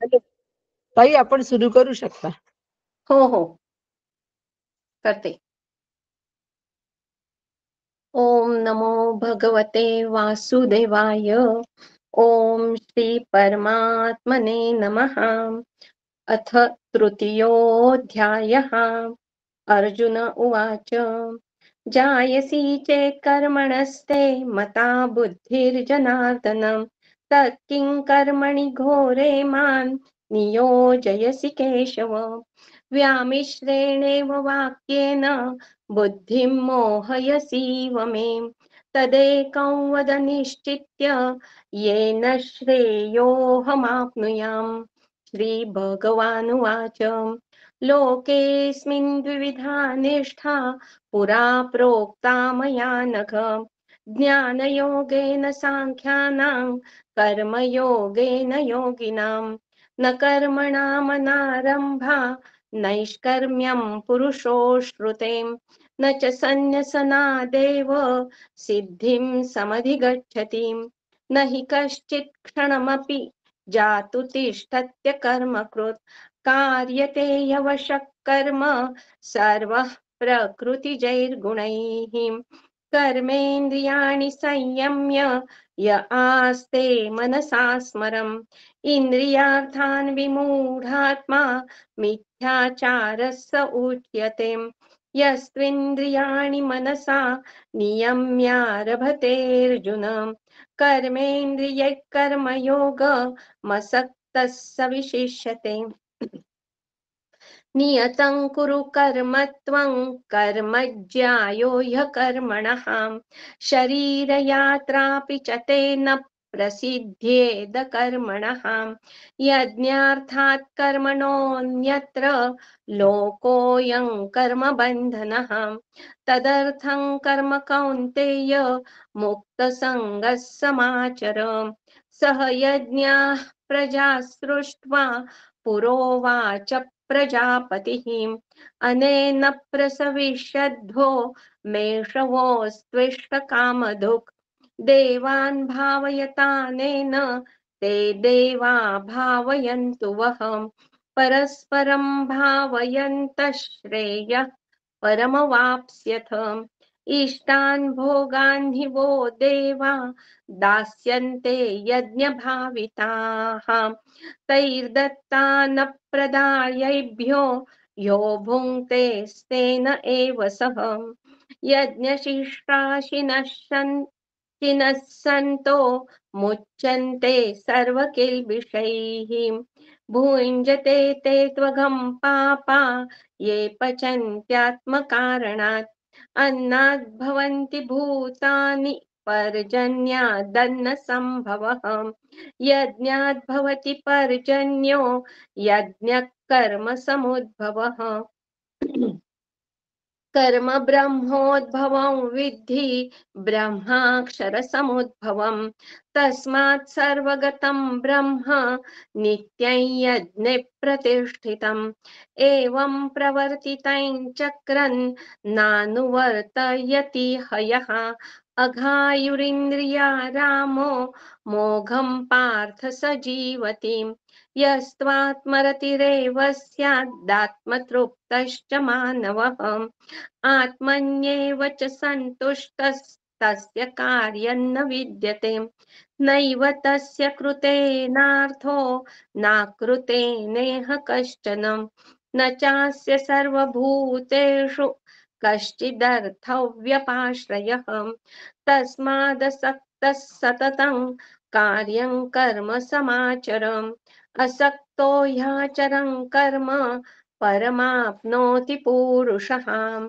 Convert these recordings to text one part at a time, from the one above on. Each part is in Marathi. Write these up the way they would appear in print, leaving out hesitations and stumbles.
हॅलो. ताई आपण सुरू करू शकता. हो हो करते. ओम नमो भगवते वासुदेवाय. ओम श्री परमात्मने नमः. अथ तृतीयोऽध्यायः. अर्जुन उवाच जायसी चेत् कर्मणस्ते मता बुद्धिर्जनार्दन तत्किं कर्मणि घोरे मां नियोजयसि केशव. व्यामिश्रेणेव वाक्येन बुद्धिं मोहयसीव मे. तदेकं वद निश्चित्य येन श्रेयोऽहमाप्नुयाम्. श्रीभगवानुवाच लोकेऽस्मिन् द्विविधा निष्ठा पुरा प्रोक्ता मया नघ. ज्ञानयोगेन साङ्ख्यानां कर्मयोगेन योगिनां. न कर्मणामनारम्भा नैष्कर्म्यं पुरुषोऽश्नुते. न च सन्न्यसनादेव सिद्धिं समधिगच्छति. न हि कश्चित् क्षणमपि जातु तिष्ठत्य कर्मकृत्. कार्यते यवशः कर्म सर्वः प्रकृतिजैर्गुणैः. कर्मेन्द्रियाणि संयम्य य आस्ते मनसा स्मरम्. इन्द्रियार्थान् विमूढात्मा मिथ्याचारः स उच्यते. यस्त्विन्द्रियाणि मनसा नियम्यारभतेऽर्जुन कर्मेन्द्रियैः कर्मयोगमसक्तः स विशिष्यते. नियतं कुरु कर्म त्वं कर्मज्यायो ह्यकर्मणः. शरीरयात्रापि च ते न प्रसिद्ध्येद कर्मणः. यज्ञार्थात् कर्मणोऽन्यत्र लोकोऽयं कर्मबन्धनः. तदर्थं कर्म कौन्तेय मुक्तसङ्गः समाचर. सह यज्ञाः प्रजा सृष्ट्वा पुरोवाच प्रजापतिः. अनेन प्रसविष्यद्भो मेषवोऽस्त्विष्टकामधुक्. देवान् भावयतानेन ते देवा भावयन्तु वः. परस्परं भावयन्तः श्रेयः परमवाप्स्यथ. इष्टान् भोगान् हि वो देवा दास्यन्ते यज्ञभाविताः. तैर्दत्तानप्रदायैभ्यो यो भुङ्क्ते स्तेन एव सः. यज्ञशिष्टाशिनः सन्तो मुच्यन्ते सर्वकिल्बिषैः. भुञ्जते ते त्वघं पापा ये पचन्त्यात्मकारणात्. अन्नाद् भवन्ति भूतानि पर्जन्यादन्न सम्भवः. यज्ञाद् भवति पर्जन्यो यज्ञः कर्म समुद्भवः. कर्म ब्रह्मोद्भवं विद्धि ब्रह्माक्षरसमुद्भवम्. तस्मात् सर्वगतं ब्रह्म नित्यं यज्ञे प्रतिष्ठितम्. एवं प्रवर्तितं चक्रन् नानुवर्तयति हयः. अघायुरिन्द्रिया रामो मोघं पार्थ स जीवति. यस्त्वात्मरतिरेव स्यादात्मतृप्तश्च मानवः. आत्मन्येव च सन्तुष्टस्तस्य कार्यं न विद्यते. नैव तस्य कृतेनार्थो नाकृतेनेह कश्चन. न चास्य सर्वभूतेषु कश्चिदर्थव्यपाश्रयः. तस्मादसक्तः सततं कार्यं कर्म समाचर. असक्तो ह्याचरन् कर्म परमाप्नोति पूरुषः.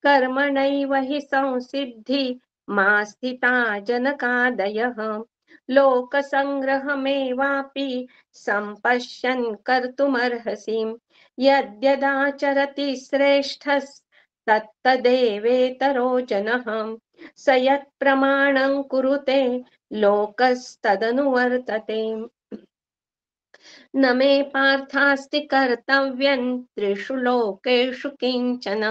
कर्मणैव हि संसिद्धि मा स्थिता जनकादयः. लोकसङ्ग्रहमेवापि सम्पश्यन् कर्तुमर्हसि. यद्यदाचरति श्रेष्ठस्तत्तदेवेतरो जनः. स यत्प्रमाणं कुरुते लोकस्तदनुवर्तते. न मे पार्थास्ति कर्तव्यं त्रिषु लोकेषु किञ्चन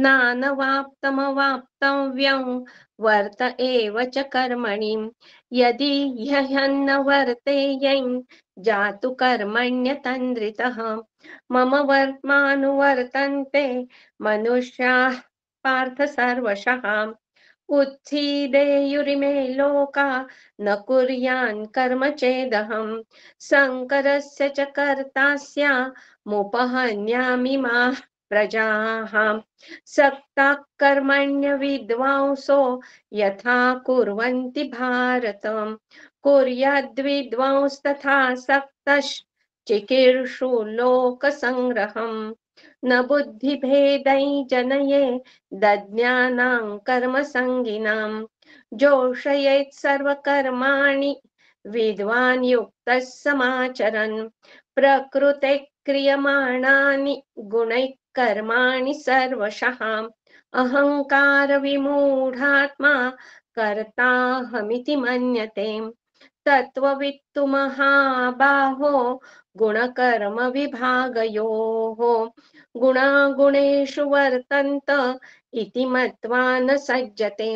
नानवाप्तमवाप्तव्यं वर्त एव च कर्मणि यदि ह्यहन्न वर्तेयं जातु कर्मण्यतन्द्रितः मम वर्त्मानुवर्तन्ते मनुष्याः पार्थ सर्वशः उत्थिदेयुरिमे लोका न कुर्यान् कर्म चेदहम् शङ्करस्य च कर्ता स्यामुपहन्यामि मा प्रजाः सक्ताः कर्मण्य विद्वांसो यथा कुर्वन्ति भारत कुर्याद्विद्वांस्तथा सक्तश्चिकीर्षु लोकसङ्ग्रहम् न बुद्धिभेदै जनये दज्ञानां कर्मसङ्गिनां जोषयेत् सर्वकर्माणि विद्वान् युक्तः समाचरन् प्रकृते क्रियमाणानि गुणैः कर्माणि सर्वशः अहङ्कार विमूढात्मा कर्ताहमिति मन्यते तत्त्ववित्तु महाबाहो गुणकर्म विभागयोः गुणागुणेषु वर्तन्त इति मत्वा न सज्जते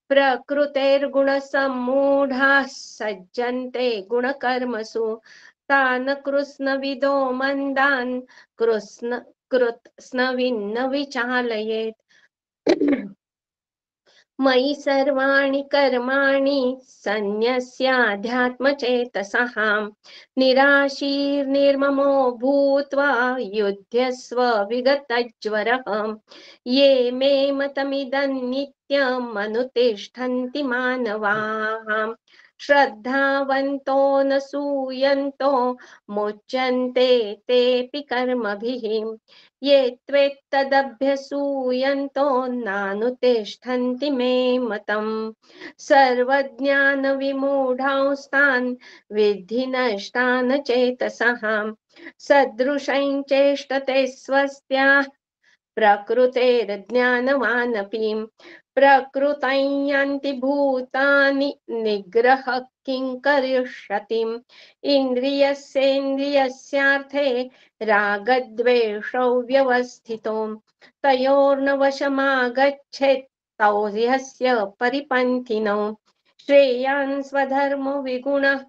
प्रकृतेर्गुणसम्मूढाः सज्जन्ते गुणकर्मसु तान् कृत्स्नविदो मन्दान् कृत्स्नविन्न विचालयेत् मयि सर्वाणि कर्माणि सन्न्यस्याध्यात्मचेतसः निराशीर्निर्ममो भूत्वा युध्यस्व विगतज्वरः ये मे मतमिदं नित्यमनुतिष्ठन्ति मानवाः श्रद्धावन्तो न सूयन्तो मुच्यन्ते तेऽपि कर्मभिः ये त्वेत्तदभ्यसूयन्तो नानुतिष्ठन्ति मे मतम् सर्वज्ञानविमूढांस्तान् विद्धि नष्टान् चेतसः सदृशं चेष्टते स्वस्त्याः प्रकृतेर्ज्ञानवानपि प्रकृतं यान्ति भूतानि निग्रह किं करिष्यति इन्द्रियस्येन्द्रियस्यार्थे रागद्वेषौ व्यवस्थितो तयोर्न वशमागच्छेत् तौ ह्यस्य परिपन्थिनौ श्रेयान् स्वधर्मो विगुणः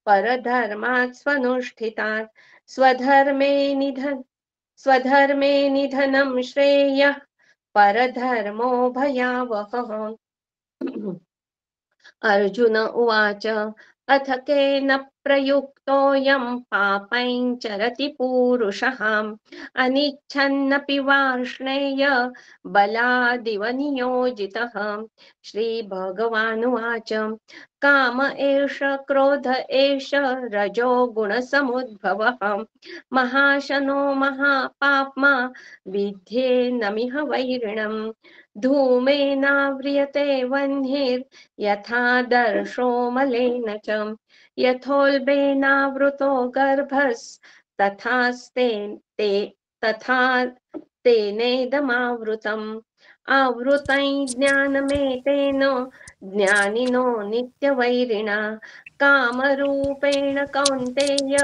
परधर्मात् स्वनुष्ठितात् स्वधर्मे निधनं श्रेयः परधर्मो भयावहः अर्जुन उवाच अथ केन प्रयुक्तोऽयं पापं चरति पूरुषः अनिच्छन्नपि वार्ष्णेय बलादिव नियोजितः श्रीभगवानुवाच काम एष क्रोध एष रजो गुणसमुद्भवः महाशनो महापाप्मा विध्येनमिह वैरिणम् धूमेनाव्रियते वह्निर्यथादर्शो मलेन च यथोल्बेनावृतो गर्भस्तथास्ते ते तथा तेनेदमावृतम् आवृतं ज्ञानमेतेन ज्ञानिनो नित्यवैरिणा कामरूपेण कौन्तेय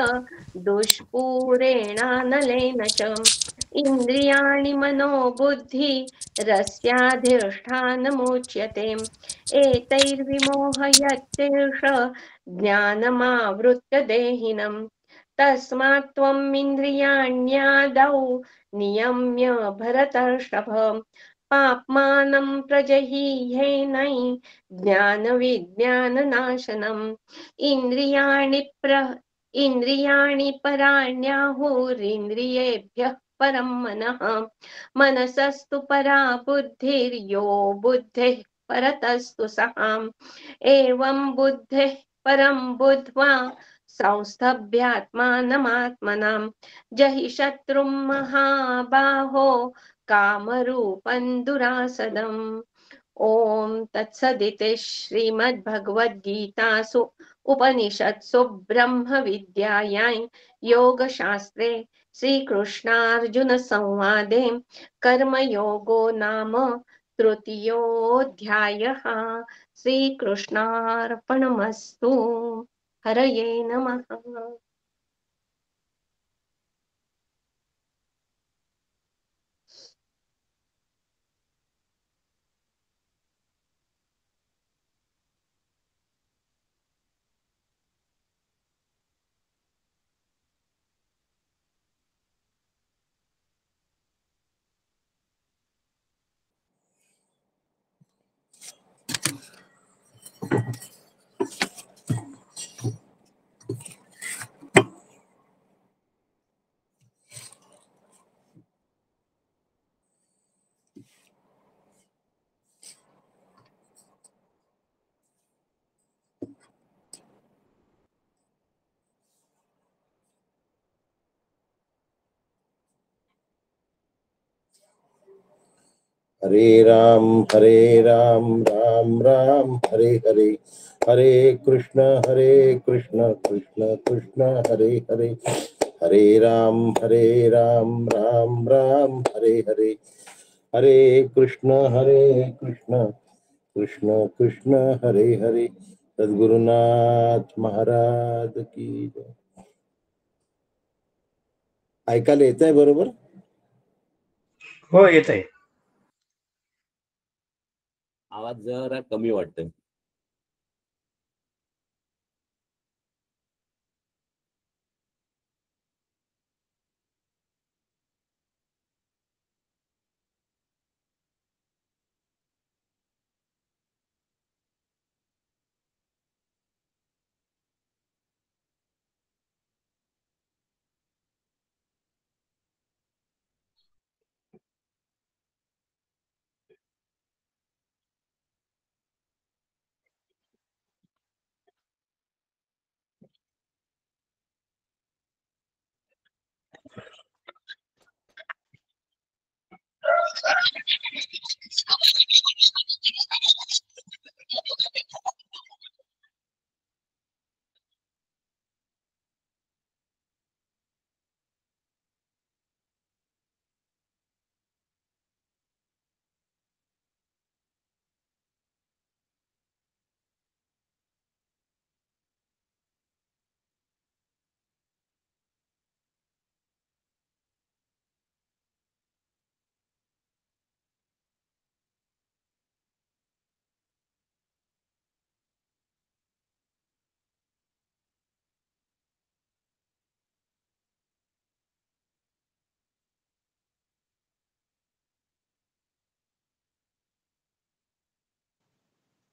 दुष्पूरेणानलेन च इन्द्रियाणि मनोबुद्धि रस्याधिष्ठानमुच्यते एतैर्विमोहयत्येष ज्ञानमावृत्य देहिनम् तस्मात् त्वम् इन्द्रियाण्यादौ नियम्य भरतर्षभ पाप्मानं प्रजहीह्येनै ज्ञानविज्ञाननाशनम् इन्द्रियाणि पराण्याहुरिन्द्रियेभ्यः परं मनः मनसस्तु परा बुद्धिर्यो बुद्धेः परतस्तु सहाम् एवं बुद्धेः परं बुद्ध्वा संस्थभ्यात्मानमात्मनां जहि शत्रुं महाबाहो कामरूपं दुरासदम् ॐ तत्सदिति श्रीमद्भगवद्गीतासु उपनिषत्सु ब्रह्मविद्यायां योगशास्त्रे श्रीकृष्णार्जुनसंवादे कर्मयोगो नाम तृतीयोऽध्यायः श्रीकृष्णार्पणमस्तु हरये नमः। हरे राम राम राम हरे हरे, हरे कृष्ण कृष्ण कृष्ण हरे हरे, हरे राम राम राम हरे हरे, हरे कृष्ण कृष्ण कृष्ण हरे हरे। सद्गुरुनाथ महाराज की जय। ऐकायला येत आहे बरोबर? हो येत आहे. आवाज जरा कमी वाटतोय.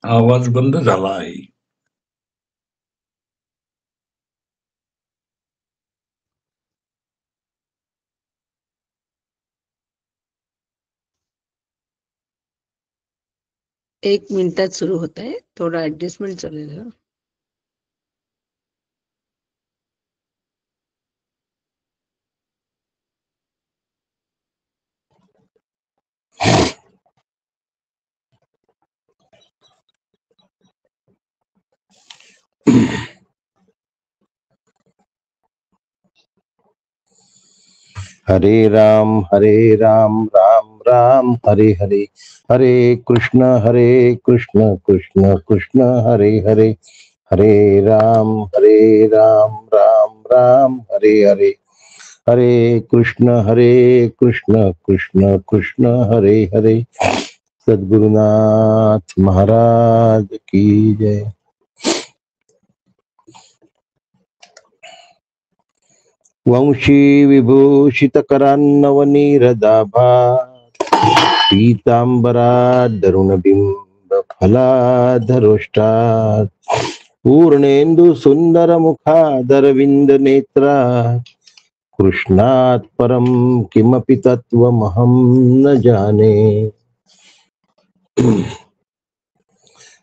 आवाज बंद झाला आहे. एक मिनिटात सुरू होत आहे, थोडं ऍडजस्टमेंट चालेल. हरे राम राम राम हरे हरे, हरे कृष्ण कृष्ण कृष्ण हरे हरे, हरे राम राम राम हरे हरे, हरे कृष्ण कृष्ण कृष्ण हरे हरे। सद्गुरुनाथ महाराज की जय। वंशी विभूषित करान्नवनीरदाभा, पीतांबरा दरुणबिंब फलाधरोष्टात्, पूर्णेन्दु सुंदर मुखादरविंद नेत्रा, कृष्णात् परम किमपि तत्त्वमहं न जाने।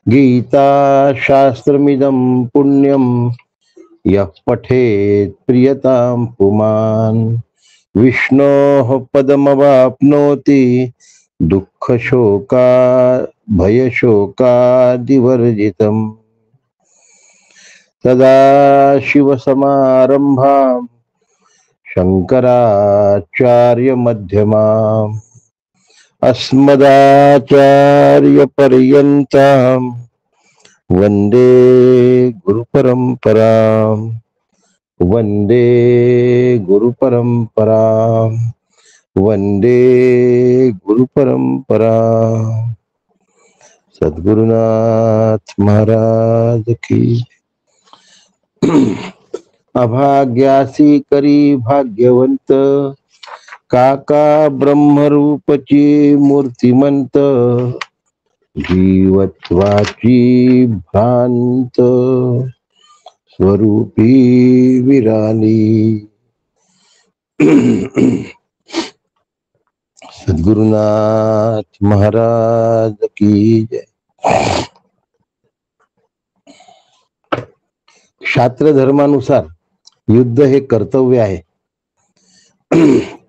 गीता शास्त्रमिदं पुण्यं यः पठेत् प्रियतां पुमान्, विष्णोः पदमवाप्नोति दुःखशोका भयशोकादिवर्जितम्। सदाशिवसमारम्भाम् शङ्कराचार्यमध्यमाम्, अस्मदाचार्यपर्यन्ताम् वन्दे गुरुपरम्पराम्, वन्दे गुरुपरम्पराम्, वन्दे गुरुपरम्पराम्। सद्गुरुनाथ महाराज की। अभाग्यासी करी भाग्यवंत, काका ब्रह्मरूपची मूर्तिमंत, जीवत्वाची भ्रांत स्वरूपी विराली. सद्गुरुनाथ महाराज की जय. शास्त्र धर्मानुसार युद्ध हे कर्तव्य आहे.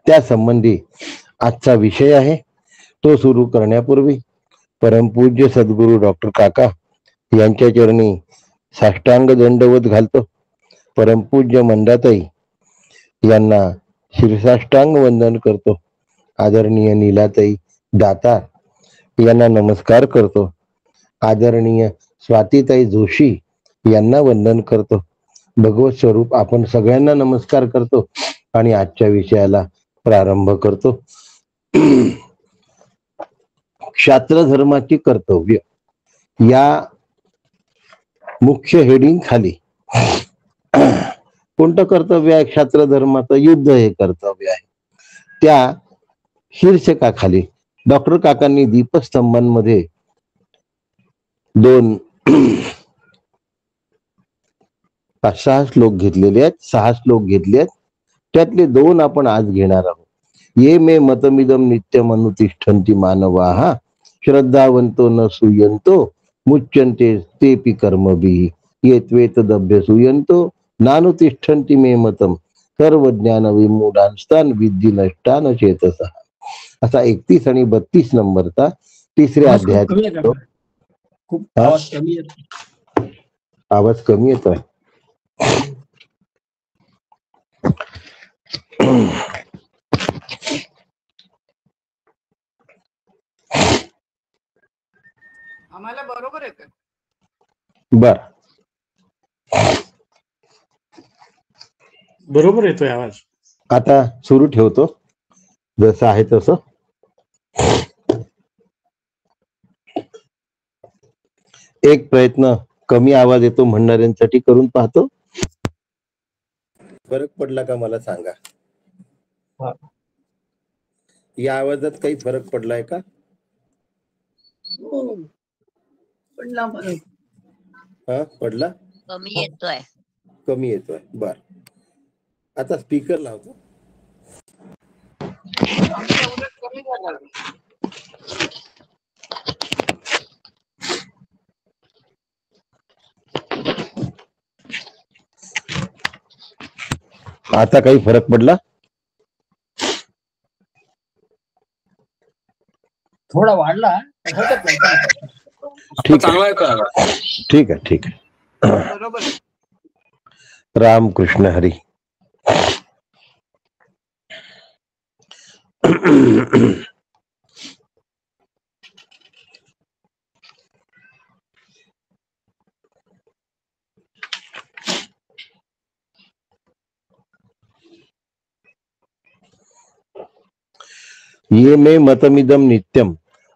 त्या संबंधी आजचा विषय आहे. तो सुरू करण्यापूर्वी परमपूज्य सद्गुरू डॉक्टर काका यांच्या चरणी साष्टांग दंडवत घालतो. परमपूज्य मंदाताई यांना शिरसाष्टांग वंदन करतो. आदरणीय नीलाताई दातार यांना नमस्कार करतो. आदरणीय स्वातीताई जोशी यांना वंदन करतो. भगवत स्वरूप आपण सगळ्यांना नमस्कार करतो आणि आजच्या विषयाला प्रारंभ करतो. क्षात्र धर्माची कर्तव्य या मुख्य हेडिंग खाली कोणतं कर्तव्य आहे? क्षात्र धर्माचं युद्ध हे कर्तव्य आहे. त्या शीर्षकाखाली डॉक्टर काकांनी दीपस्तंभांमध्ये 5-6 श्लोक घेतलेले आहेत. 6 श्लोक घेतले आहेत. त्यातले 2 आपण आज घेणार आहोत. ये मे मतमिदम नित्यम अनुतिष्ठन्ति मानवाः श्रद्धावंतो न सूयन्तो मुच्यन्ते तेपि कर्मभिः ये त्वेतदभ्यसूयन्तो नानुतिष्ठन्ति मे मतम सर्वज्ञान विमूढांस्तान विद्धि नष्टान चेतसः. असा 31 आणि 32 नंबरचा तिसऱ्या अध्यायात. आवाज कमी येतोय. आम्हाला बरोबर येतं. बर, बरोबर येतोय आवाज. आता सुरू ठेवतो जसं आहे तसं. एक प्रयत्न कमी आवाज येतो म्हणणाऱ्यांसाठी करून पाहतो. फरक पडला का मला सांगा. या आवाजात काही फरक पडलाय का? पडला फरक. हा, पडला. कमी येतोय. कमी येतोय. बर, आता स्पीकर लावतो. आमच्या उलट कमी झाला. आता काही फरक पडला? थोडा वाढला. हरकत नाही. ठीक आहे, ठीक आहे, ठीक आहे. बरोबर. रामकृष्ण हरी. ये मे मतमिदम नित्यम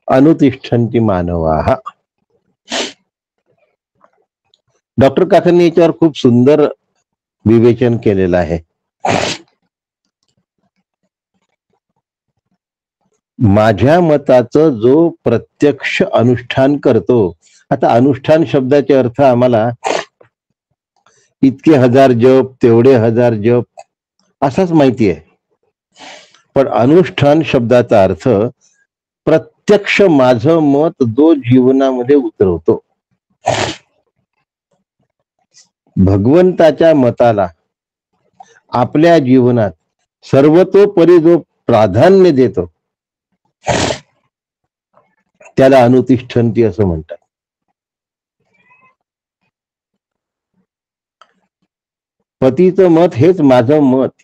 अनुतिष्ठन्ति मानवाः. डॉक्टर काकांनी याच्यावर खूप सुंदर विवेचन केलेलं आहे. माझ्या मताचं जो प्रत्यक्ष अनुष्ठान करतो. आता अनुष्ठान शब्दाचे अर्थ आम्हाला इतके 1000 जप, तेवढे 1000 जप असाच माहिती आहे. पण अनुष्ठान शब्दाचा अर्थ प्रत्यक्ष माझं मत जो जीवनामध्ये उतरवतो. भगवंताच्या मताला आपल्या जीवनात सर्वतोपरी जो प्राधान्य देतो त्याला अनुतिष्ठन्ति असं म्हणतात. पतीचं मत हेच माझं मत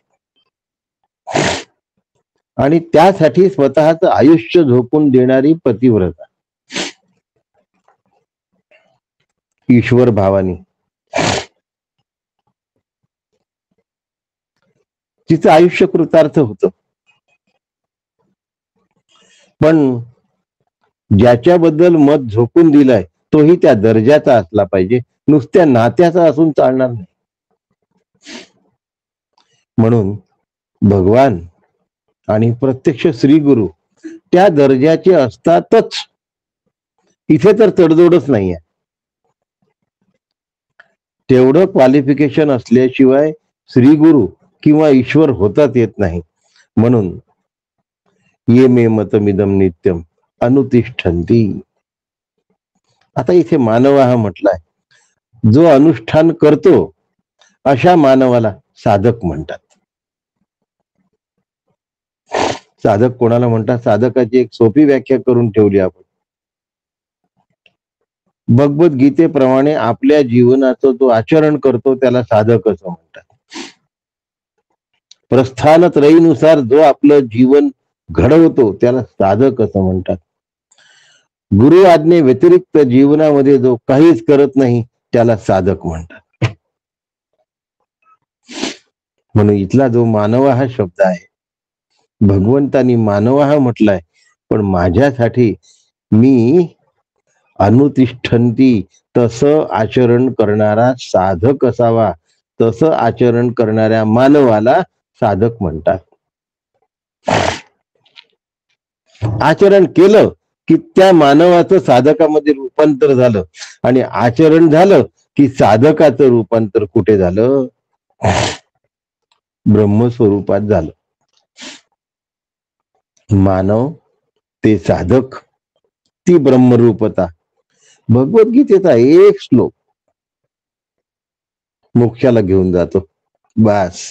आणि त्यासाठी स्वतःच आयुष्य झोकून देणारी पतिव्रता ईश्वर भावानी तिचं आयुष्य कृतार्थ होतं. पण ज्याच्याबद्दल मत झोकून दिलंय तोही त्या दर्जाचा असला पाहिजे. नुसत्या नात्याचा असून चालणार नाही. म्हणून भगवान आणि प्रत्यक्ष श्री गुरु त्या दर्जाचे असतातच इथे तर तडजोडच नाहीये. तेवढं क्वालिफिकेशन असल्याशिवाय श्री गुरु किंवा ईश्वर होतात येत नाही. म्हणून ये मे मतमिदम नित्यम अनुतिष्ठन्ति. आता इथे मानव हा म्हटलाय, जो अनुष्ठान करतो अशा मानवाला साधक म्हणतात. साधक कोणाला म्हणतात? साधकाची एक सोपी व्याख्या करून ठेवली आपण. भगवद्गीतेप्रमाणे आपल्या जीवनाचं जो आचरण करतो त्याला साधक असं म्हणतात. प्रस्थान त्रयीनुसार जो आपलं जीवन घडवतो त्याला साधक असं म्हणतात. गुरु आज्ञे व्यतिरिक्त जीवनामध्ये जो काहीच करत नाही त्याला साधक म्हणतात. म्हणून इथला जो मानव हा शब्द आहे, भगवंतानी मानव हा म्हटलाय, पण माझ्यासाठी मी अनुतिष्ठन्ति तसं आचरण करणारा साधक असावा, तसं आचरण करणाऱ्या मानवाला साधक म्हणतात. आचरण केलं की त्या मानवाचं साधकामध्ये रूपांतर झालं, आणि आचरण झालं की साधकाचं रूपांतर कुठे झालं? ब्रह्मस्वरूपात झालं. मानव ते साधक, ती ब्रह्मरूपता. भगवद्गीतेचा एक श्लोक मोक्षाला घेऊन जातो. बस.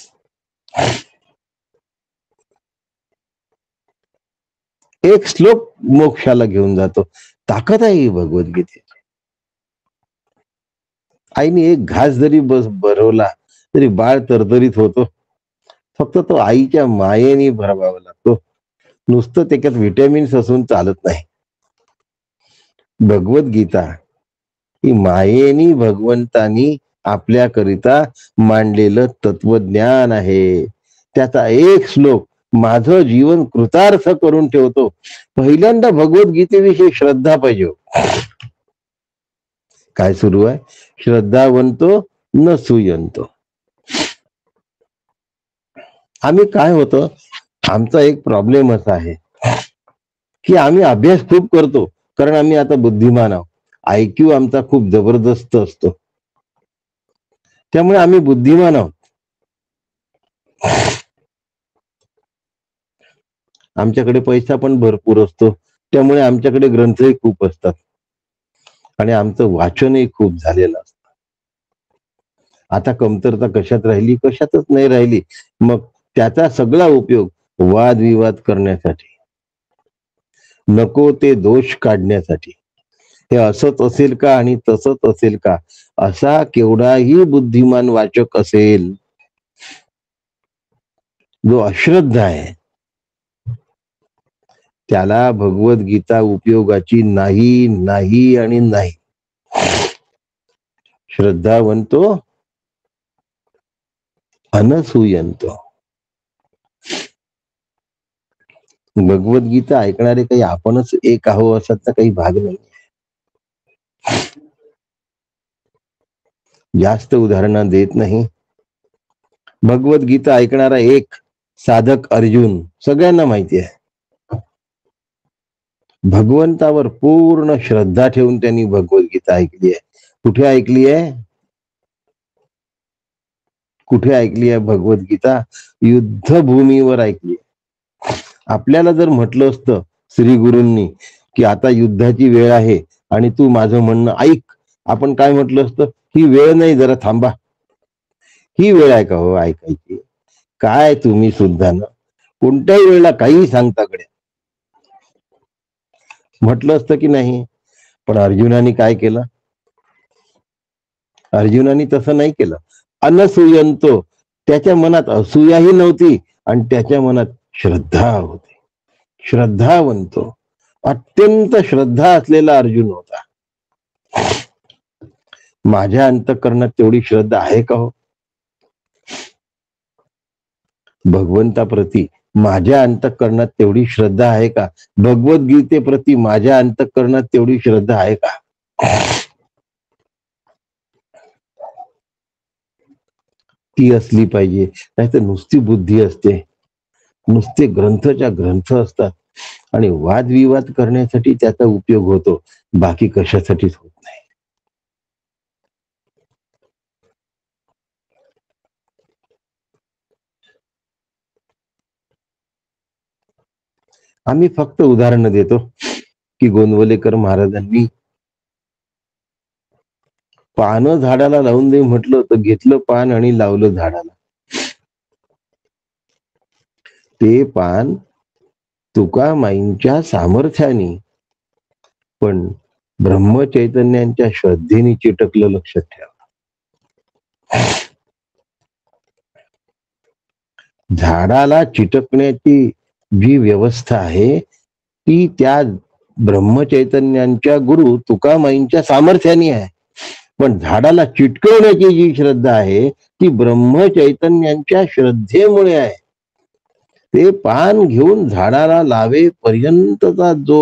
एक श्लोक मोक्षाला घेऊन जातो. ताकद आहे ही भगवद्गीतेची. आईने एक घास जरी भरवला तरी बाळ तरतरीत होतो. फक्त तो आईच्या मायेने भरवावा लागतो. नुसतं त्याच्यात व्हिटॅमिन्स असून चालत नाही. भगवद्गीता ही मायेनी भगवंतानी आपल्याकरिता मांडलेलं तत्वज्ञान आहे. त्याचा एक श्लोक माझं जीवन कृतार्थ करून ठेवतो. पहिल्यांदा भगवद्गीतेविषयी श्रद्धा पाहिजे. काय सुरू आहे? श्रद्धावंतो न सूयंतो. आम्ही काय होतं, आमचा एक प्रॉब्लेम असा आहे की आम्ही अभ्यास खूप करतो, कारण आम्ही आता बुद्धिमान आहोत. IQ आमचा खूप जबरदस्त असतो, त्यामुळे आम्ही बुद्धिमान आहोत. आमच्याकडे पैसा पण भरपूर असतो, त्यामुळे आमच्याकडे ग्रंथही खूप असतात, आणि आमचं वाचनही खूप झालेलं असतं. आता कमतरता कशात राहिली? कशातच नाही राहिली. मग त्याचा सगळा उपयोग वादविवाद करण्यासाठी, नको ते दोष काढण्यासाठी. हे असंच असेल का आणि तसंच असेल का, असा केवढाही बुद्धिमान वाचक असेल, जो अश्रद्ध आहे, त्याला भगवद्गीता उपयोगाची नाही, नाही आणि नाही. श्रद्धावंतो अनसूयंतो. भगवद्गीता ऐकणारे काही आपणच एक आहो असाचा काही भाग नाही. जास्त उदाहरणं देत नाही. भगवद्गीता ऐकणारा एक साधक अर्जुन, सगळ्यांना माहिती आहे. भगवंतावर पूर्ण श्रद्धा ठेवून त्यांनी भगवद्गीता ऐकली आहे. कुठे ऐकली आहे? कुठे ऐकली आहे भगवद्गीता? युद्धभूमीवर ऐकली. आपल्याला जर म्हटलं असतं श्री गुरूंनी की आता युद्धाची वेळ आहे आणि तू माझं म्हणणं ऐक, आपण काय म्हटलं असतं? ही वेळ नाही, जरा थांबा. ही वेळ आहे का हो ऐकायची? काय तुम्ही सुद्धा ना, कोणत्याही वेळेला काही सांगता कडे, म्हटलं असतं की नाही? पण अर्जुनाने काय केलं? अर्जुनाने तसं नाही केलं. अनसूयंतो, त्याच्या मनात असूयाही नव्हती आणि त्याच्या मनात श्रद्धा होती. श्रद्धावंतो, अत्यंत श्रद्धा असलेला अर्जुन होता. माझ्या अंतःकरणात तेवढी श्रद्धा आहे का हो? भगवंताप्रती माझ्या अंतःकरणात तेवढी श्रद्धा आहे का? भगवद्गीतेप्रती माझ्या अंतःकरणात तेवढी श्रद्धा आहे का? ती असली पाहिजे. नाही तर नुसती बुद्धी असते, नुसते ग्रंथच्या ग्रंथ असतात, आणि वादविवाद करण्यासाठी त्याचा उपयोग होतो, बाकी कशासाठीच होत नाही. आम्ही फक्त उदाहरण देतो की गोंदवलेकर महाराजांनी पानं झाडाला लावून दे म्हटलं तर घेतलं पान आणि लावलं झाडाला. ते पान तुकामाईंच्या सामर्थ्याने, पण ब्रह्मचैतन्यांच्या श्रद्धेने चिटकलं, लक्षात ठेवा. झाडाला चिटकण्याची जी व्यवस्था आहे ती त्या ब्रह्मचैतन्यांच्या गुरु तुकामाईंच्या सामर्थ्याने आहे, पण झाडाला चिटकवण्याची जी श्रद्धा आहे ती ब्रह्मचैतन्यांच्या श्रद्धेमुळे आहे. ते पान घेऊन झाडाला लावे पर्यंतचा जो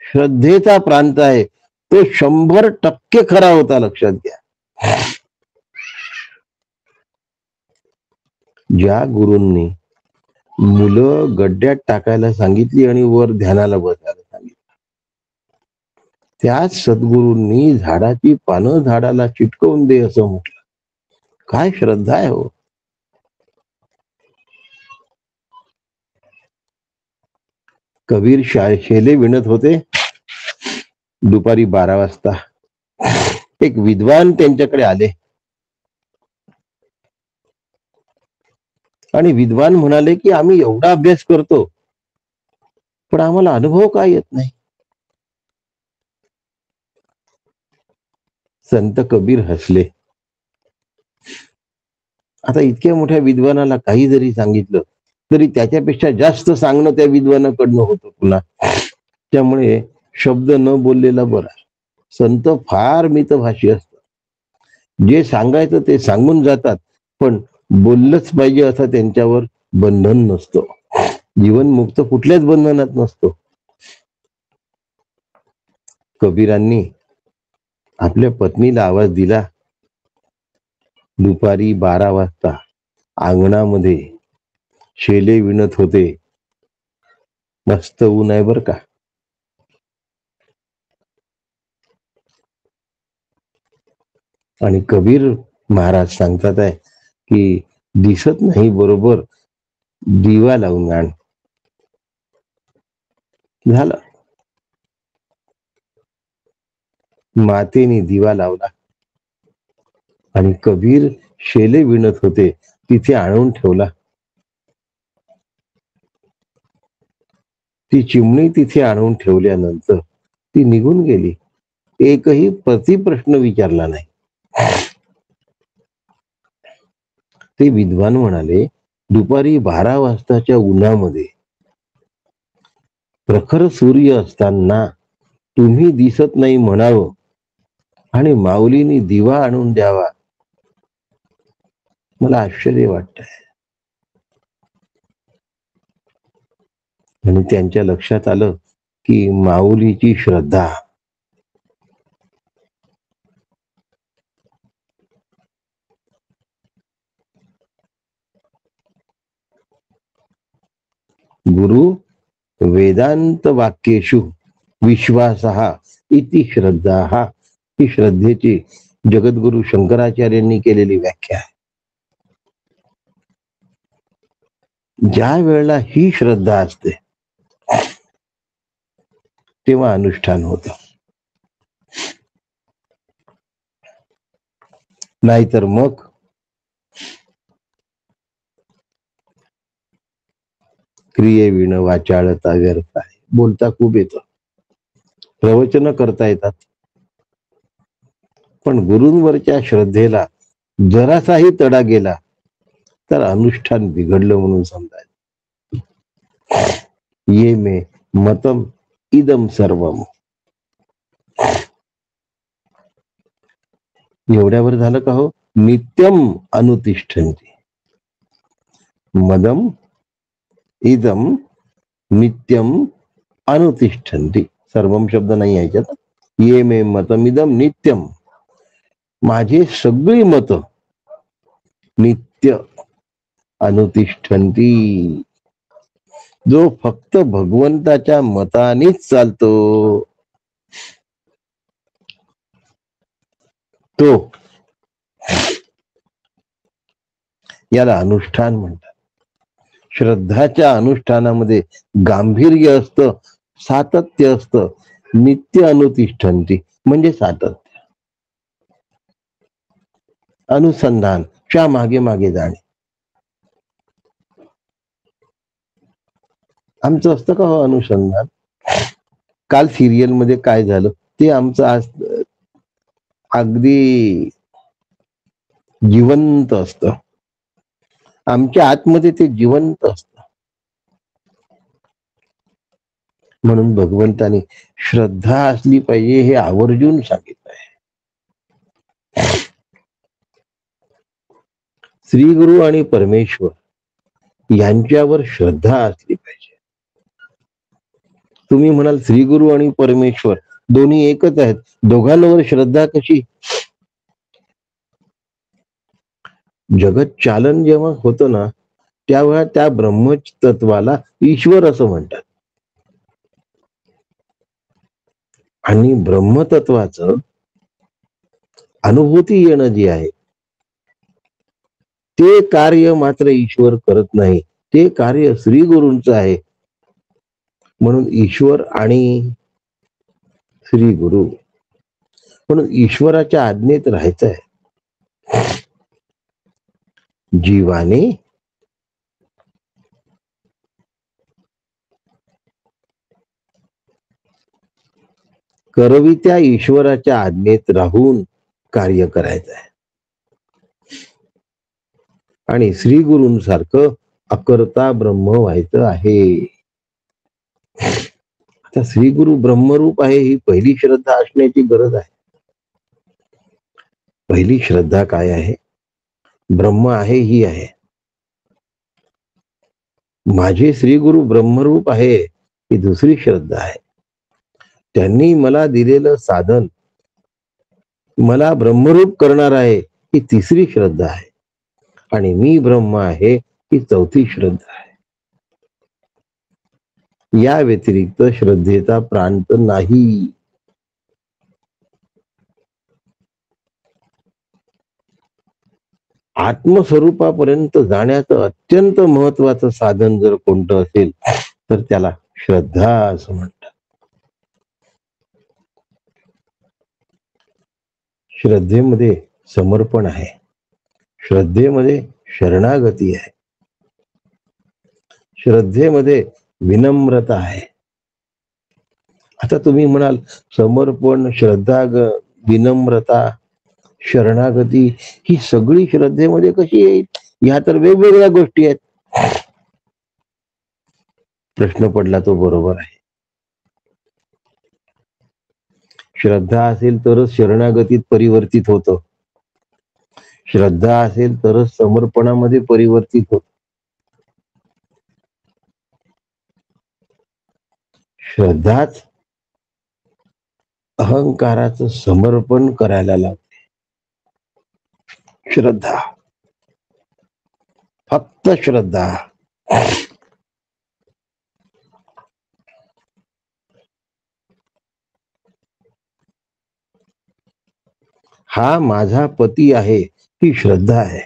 श्रद्धेचा प्रांत आहे तो 100% खरा होता, लक्षात घ्या. ज्या गुरूंनी मुलं गड्ड्यात टाकायला सांगितली आणि वर ध्यानाला बसायला सांगितलं, त्याच सद्गुरूंनी झाडाची पानं झाडाला चिटकवून दे असं म्हटलं. काय श्रद्धा आहे हो. कबीर शेले विणत होते. दुपारी 12 वाजता एक विद्वान त्यांच्याकडे आले आणि विद्वान म्हणाले की आम्ही एवढा अभ्यास करतो पण आम्हाला अनुभव काय येत नाही. संत कबीर हसले. आता इतक्या मोठ्या विद्वानाला काही जरी सांगितलं तरी त्याच्यापेक्षा जास्त सांगणं त्या विद्वानाकडनं होतं पुन्हा. त्यामुळे शब्द न बोललेला बरा. संत फार मितभाषी असतात. जे सांगायचं ते सांगून जातात, पण बोललंच पाहिजे असं त्यांच्यावर बंधन नसतं. जीवनमुक्त कुठल्याच बंधनात नसतो. कबीरांनी आपल्या पत्नीला आवाज दिला. दुपारी 12 वाजता अंगणामध्ये शेले विणत होते. मस्त ऊन आहे बर का. आणि कबीर महाराज सांगतात आहे की दिसत नाही बरोबर, दिवा लावून आण. झालं. मातेने दिवा लावला आणि कबीर शेले विणत होते तिथे आणून ठेवला. ती चिमणी तिथे आणून ठेवल्यानंतर ती निघून गेली. एकही प्रतिप्रश्न विचारला नाही. ते विद्वान म्हणाले, दुपारी 12 वाजताच्या उन्हामध्ये प्रखर सूर्य असताना तुम्ही दिसत नाही म्हणावं आणि माऊलीने दिवा आणून द्यावा, मला आश्चर्य वाटतंय. आणि त्यांच्या लक्षात आलं की माऊलीची श्रद्धा गुरु वेदांत वाक्येषु विश्वासः इति श्रद्धा, ही श्रद्धेची जगद्गुरु शंकराचार्यांनी केलेली व्याख्या आहे. ज्या वेळेला ही श्रद्धा असते तेव्हा अनुष्ठान होतं. नाहीतर मग क्रियेविण वाचाळता व्यर्थ आहे. बोलता खूप येतं, प्रवचन करता येतात, पण गुरूंवरच्या श्रद्धेला जरासाही तडा गेला तर अनुष्ठान बिघडलं म्हणून समजायचं. ये मे मतम इदम सर्वम. एवढ्यावर झालं का हो. नित्यम अनुतिष्ठन्ति. मदम इदम नित्यम अनुतिष्ठन्ति. सर्वम शब्द नाही याच्यात. ये मे मतमिदम नित्यम. माझे सगळी मत नित्य अनुतिष्ठन्ति. जो फक्त भगवंताच्या मतानेच चालतो तो, याला अनुष्ठान म्हणतात. श्रद्धाच्या अनुष्ठानामध्ये गांभीर्य असतं, सातत्य असतं. नित्य अनुतिष्ठन्ति म्हणजे सातत्य, अनुसंधान, च्या मागे मागे जाणे. आमचं असतं का हो अनुसंधान? काल सिरियल मध्ये काय झालं ते आमचं आज अगदी जिवंत असतं. आमच्या आतमध्ये ते जिवंत असतं. म्हणून भगवंतानी श्रद्धा असली पाहिजे हे आवर्जून सांगितलं आहे. श्री गुरु आणि परमेश्वर यांच्यावर श्रद्धा असली पाहिजे. तुम्ही म्हणाल श्री गुरु आणि परमेश्वर दोन्ही एकच आहेत, दोघांवर श्रद्धा कशी? जगत चालन जेव्हा होतं ना, त्यावेळा त्या ब्रह्मतत्वाला ईश्वर असं म्हणतात. आणि ब्रह्मतत्वाचं अनुभूती येणं जे आहे ते कार्य मात्र ईश्वर करत नाही, ते कार्य श्री गुरूंचं आहे. म्हणून ईश्वर आणि श्री गुरु, म्हणून ईश्वराच्या आज्ञेत राहायचं आहे. जीवाने करवित्या ईश्वराच्या आज्ञेत राहून कार्य करायचं आहे. आणि श्री गुरूंसारखं अकर्ता ब्रह्म व्हायचं आहे. आता श्री गुरु ब्रह्मरूप आहे ही पहिली श्रद्धा असण्याची गरज आहे. पहिली श्रद्धा काय आहे? ब्रह्म आहे ही आहे. माझे श्री गुरु ब्रह्मरूप आहे ही दुसरी श्रद्धा आहे. त्यांनी मला दिलेलं साधन मला ब्रह्मरूप करणार आहे ही तिसरी श्रद्धा आहे. आणि मी ब्रह्म आहे ही चौथी श्रद्धा आहे. या व्यतिरिक्त श्रद्धेचा प्रांत नाही. आत्मस्वरूपापर्यंत जाण्याचं अत्यंत महत्वाचं साधन जर कोणतं असेल तर त्याला श्रद्धा असं म्हणतात. श्रद्धेमध्ये समर्पण आहे, श्रद्धेमध्ये शरणागती आहे, श्रद्धेमध्ये विनम्रता आहे. आता तुम्ही म्हणाल समर्पण, श्रद्धा, विनम्रता, शरणागती ही सगळी श्रद्धेमध्ये कशी येईल? ह्या तर वेगवेगळ्या गोष्टी आहेत. प्रश्न पडला तो बरोबर आहे. श्रद्धा असेल तरच शरणागतीत परिवर्तित होतं, श्रद्धा असेल तरच समर्पणामध्ये परिवर्तित होत. श्रद्धाच अहंकाराचं समर्पण करायला लागते. श्रद्धा, फक्त श्रद्धा. हा माझा पती आहे ही श्रद्धा आहे.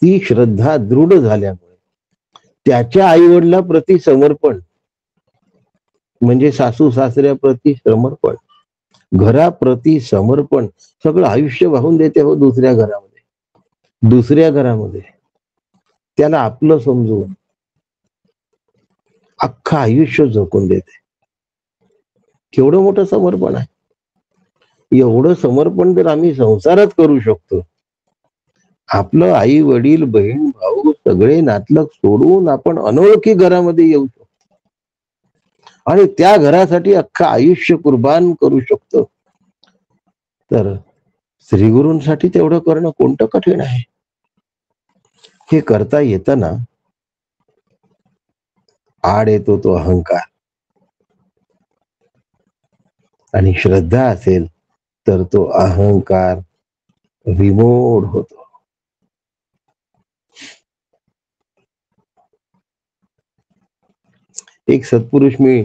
ती श्रद्धा दृढ झाल्यामुळे त्याच्या आईवडिलाप्रती समर्पण म्हणजे सासू सासऱ्याप्रती समर्पण, घराप्रती समर्पण, सगळं आयुष्य वाहून देते हो दुसऱ्या घरामध्ये. त्याला आपलं समजून अख्खं आयुष्य झोकून देते. केवढं मोठं समर्पण आहे. एवढं समर्पण जर आम्ही संसारात करू शकतो, आपलं आई वडील बहीण भाऊ सगळे नातलग सोडून आपण अनोळखी घरामध्ये येऊ शकतो आणि त्या घरासाठी अख्खं आयुष्य कुर्बान करू शकतो, तर श्री गुरूंसाठी तेवढं करणं कोणतं कठीण आहे? हे करता येताना आड येतो तो अहंकार. आणि श्रद्धा असेल तर तो अहंकार विमोड होतो. एक सत्पुरुष मी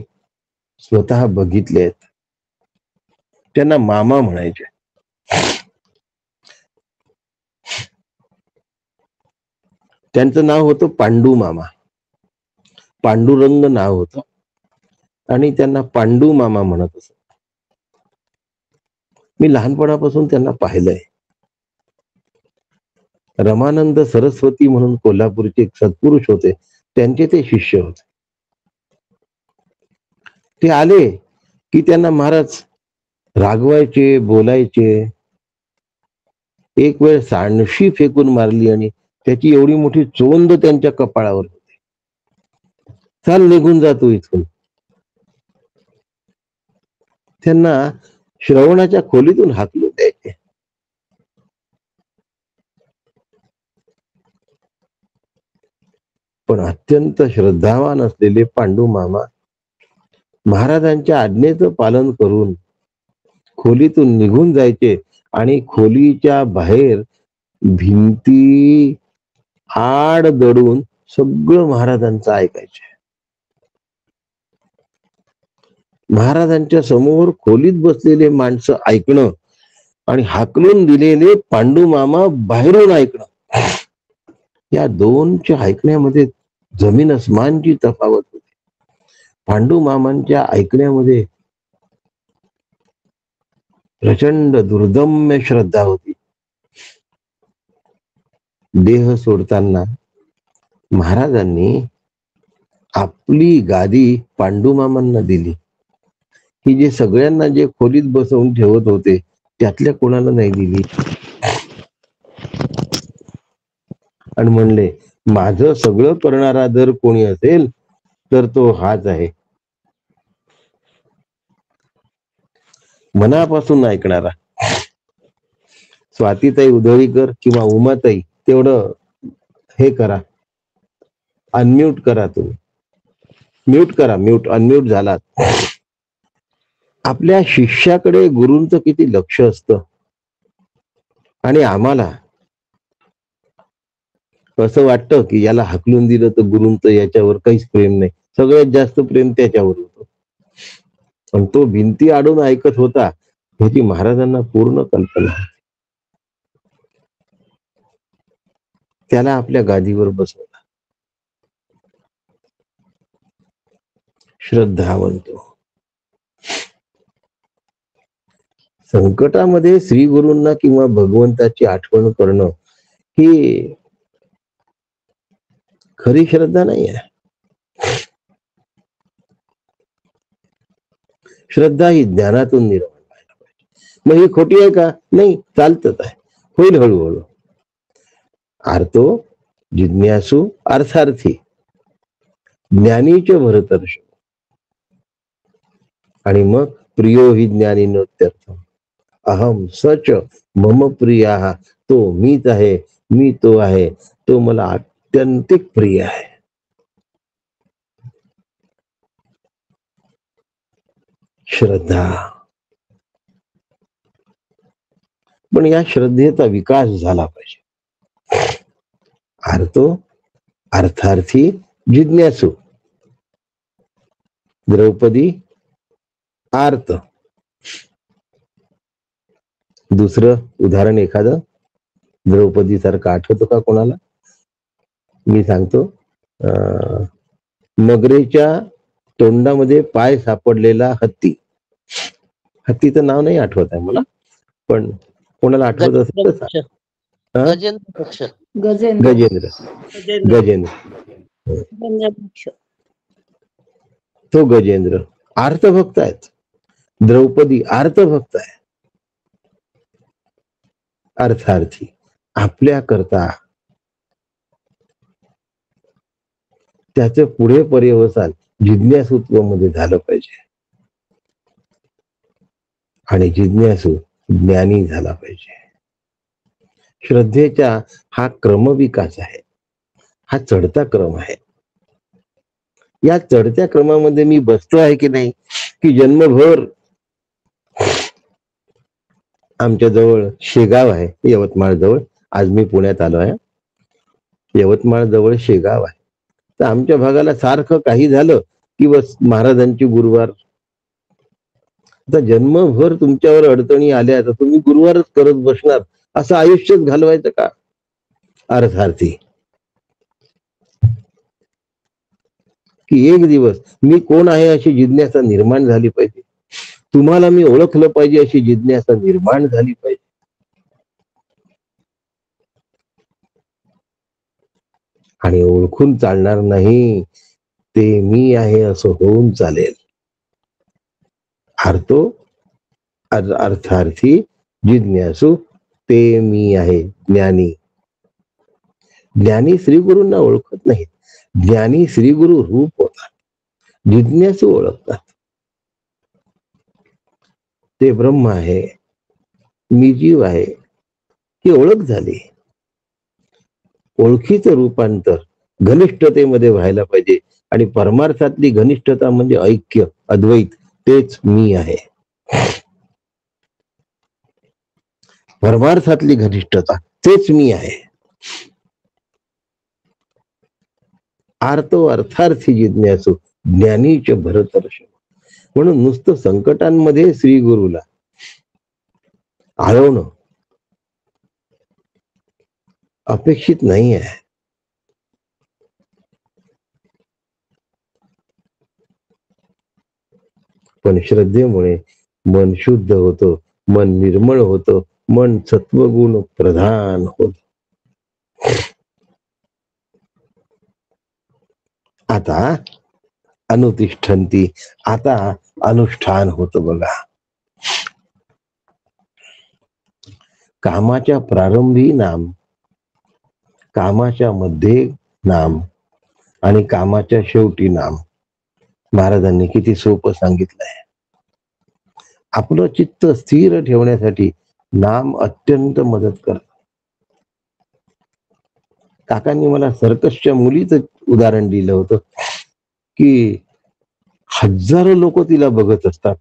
स्वतः बघितले आहेत. त्यांना मामा म्हणायचे. त्यांचं नाव होतं पांडू मामा. पांडुरंग नाव होतं आणि त्यांना पांडू मामा म्हणत असत. मी लहानपणापासून त्यांना पाहिलंय. रमानंद सरस्वती म्हणून कोल्हापूरचे एक सत्पुरुष होते, त्यांचे ते शिष्य होते. ते आले की त्यांना महाराज रागवायचे, बोलायचे. एक वेळ सांडशी फेकून मारली आणि त्याची एवढी मोठी चोंद त्यांच्या कपाळावर होती. चाल निघून जातो इथून. त्यांना श्रवणाच्या खोलीतून हाकलून द्यायचे. पण अत्यंत श्रद्धावान असलेले पांडू मामा महाराजांच्या आज्ञेचं पालन करून खोलीतून निघून जायचे आणि खोलीच्या बाहेर भिंती आड दडून सगळं महाराजांचं ऐकायचे. महाराजांच्या समोर खोलीत बसलेले माणसं ऐकणं आणि हाकलून दिलेले पांडू मामा बाहेरून ऐकणं, या दोनच्या ऐकण्यामध्ये जमीन अस्मानची तफावत होती. पांडू मामांच्या ऐकण्यामध्ये प्रचंड दुर्दम्य श्रद्धा होती. देह सोडताना महाराजांनी आपली गादी पांडू मामांना दिली, की जे सगळ्यांना जे खोलीत बसवून ठेवत होते त्यातल्या कोणाला नाही दिली. आणि म्हणले, माझं सगळं करणारा जर कोणी असेल तर तो हाच आहे, मनापासून ऐकणारा. स्वातीताई उधळीकर किंवा उमाताई तेवढं हे करा, अनम्यूट करा. तुम्ही म्यूट करा, अनम्यूट झालात. आपल्या शिष्याकडे गुरूंचं किती लक्ष असतं. आणि आम्हाला असं वाटतं की याला हाकलून दिलं तर गुरूंचं याच्यावर काहीच प्रेम नाही. सगळ्यात जास्त प्रेम त्याच्यावर होतं. पण तो भिंती आडून ऐकत होता ह्याची महाराजांना पूर्ण कल्पना. त्याला आपल्या गादीवर बसवला. श्रद्धावंत. संकटामध्ये श्री गुरूंना किंवा भगवंताची आठवण करणं ही खरी श्रद्धा नाही आहे. श्रद्धा ही ज्ञानातून निर्माण व्हायला पाहिजे. मग ही खोटी आहे का? नाही, चालतच आहे, होईल हळूहळू. आर्तो जिज्ञासू अर्थार्थी ज्ञानीच भरतर्ष. आणि मग प्रियो हि ज्ञानी नोत्यर्थ अहम सच मम प्रिया. तो मीच आहे, मी तो आहे, तो मला अत्यंतिक प्रिय आहे. श्रद्धा. पण या श्रद्धेचा विकास झाला पाहिजे. आर्तो अर्थार्थी जिज्ञासू. द्रौपदी आर्त. दुसरं उदाहरण एखादं द्रौपदी सारखं आठवतं का कोणाला? मी सांगतो. मगरेच्या तोंडामध्ये पाय सापडलेला हत्ती. हत्तीचं नाव नाही आठवत आहे मला, पण कोणाला आठवत असेल तर गजेंद्र. तो गजेंद्र आर्तभक्त आहेत. द्रौपदी आर्तभक्त आहे. अर्थार्थी. आपल्या करता त्याचे पुढे पर्यवसान जिज्ञासूत्व मध्ये झालं पाहिजे. आणि जिज्ञासू ज्ञानी झाला पाहिजे. श्रद्धेचा हा क्रमविकास आहे, हा चढता क्रम आहे. या चढत्या क्रमामध्ये मी बसतो आहे की नाही, की जन्मभर. आमच्या जवळ शेगाव आहे, यवतमाळ जवळ. आज मी पुण्यात आलो आहे. यवतमाळ जवळ शेगाव आहे. तर आमच्या भागाला सारखं काही झालं की बस महाराजांची गुरुवार. आता जन्मभर तुमच्यावर अडचणी आल्या तर तुम्ही गुरुवारच करत बसणार, असं आयुष्यच घालवायचं का? अर्थार्थी की एक दिवस मी कोण आहे अशी जिज्ञासा निर्माण झाली पाहिजे, तुम्हाला मी ओळखलं पाहिजे अशी जिज्ञासा निर्माण झाली पाहिजे. आणि ओळखून चालणार नाही, ते मी आहे असं होऊन चालेल. अर्थार्थी जिज्ञासू ते मी आहे. ज्ञानी श्रीगुरूंना ओळखत नाहीत. ज्ञानी श्रीगुरु रूप होतात, जिज्ञासू ओळखतात. ते ब्रह्म आहे, मी जीव आहे, ही ओळख झाली. ओळखीचं रूपांतर घनिष्ठतेमध्ये व्हायला पाहिजे. आणि परमार्थातली घनिष्ठता म्हणजे ऐक्य, अद्वैत, तेच मी आहे. परमार्थातली घनिष्ठता तेच मी आहे. अर्थार्थी जिज्ञासू ज्ञानीच भरतर्षभ. म्हणून नुसतं संकटांमध्ये श्री गुरुला आळवणं अपेक्षित नाही आहे. पण श्रद्धेमुळे मन शुद्ध होतं, मन निर्मळ होतं, मन सत्वगुण प्रधान होत. आता अनुतिष्ठन्ति, आता अनुष्ठान होतं बघा. कामाच्या प्रारंभी नाम, कामाच्या मध्ये नाम आणि कामाच्या शेवटी नाम. महाराजांनी किती सोपं सांगितलंय. आपलं चित्त स्थिर ठेवण्यासाठी नाम अत्यंत मदत करत. काकांनी मला सर्कसच्या मुलीचं उदाहरण दिलं होतं की हजारो लोक तिला बघत असतात,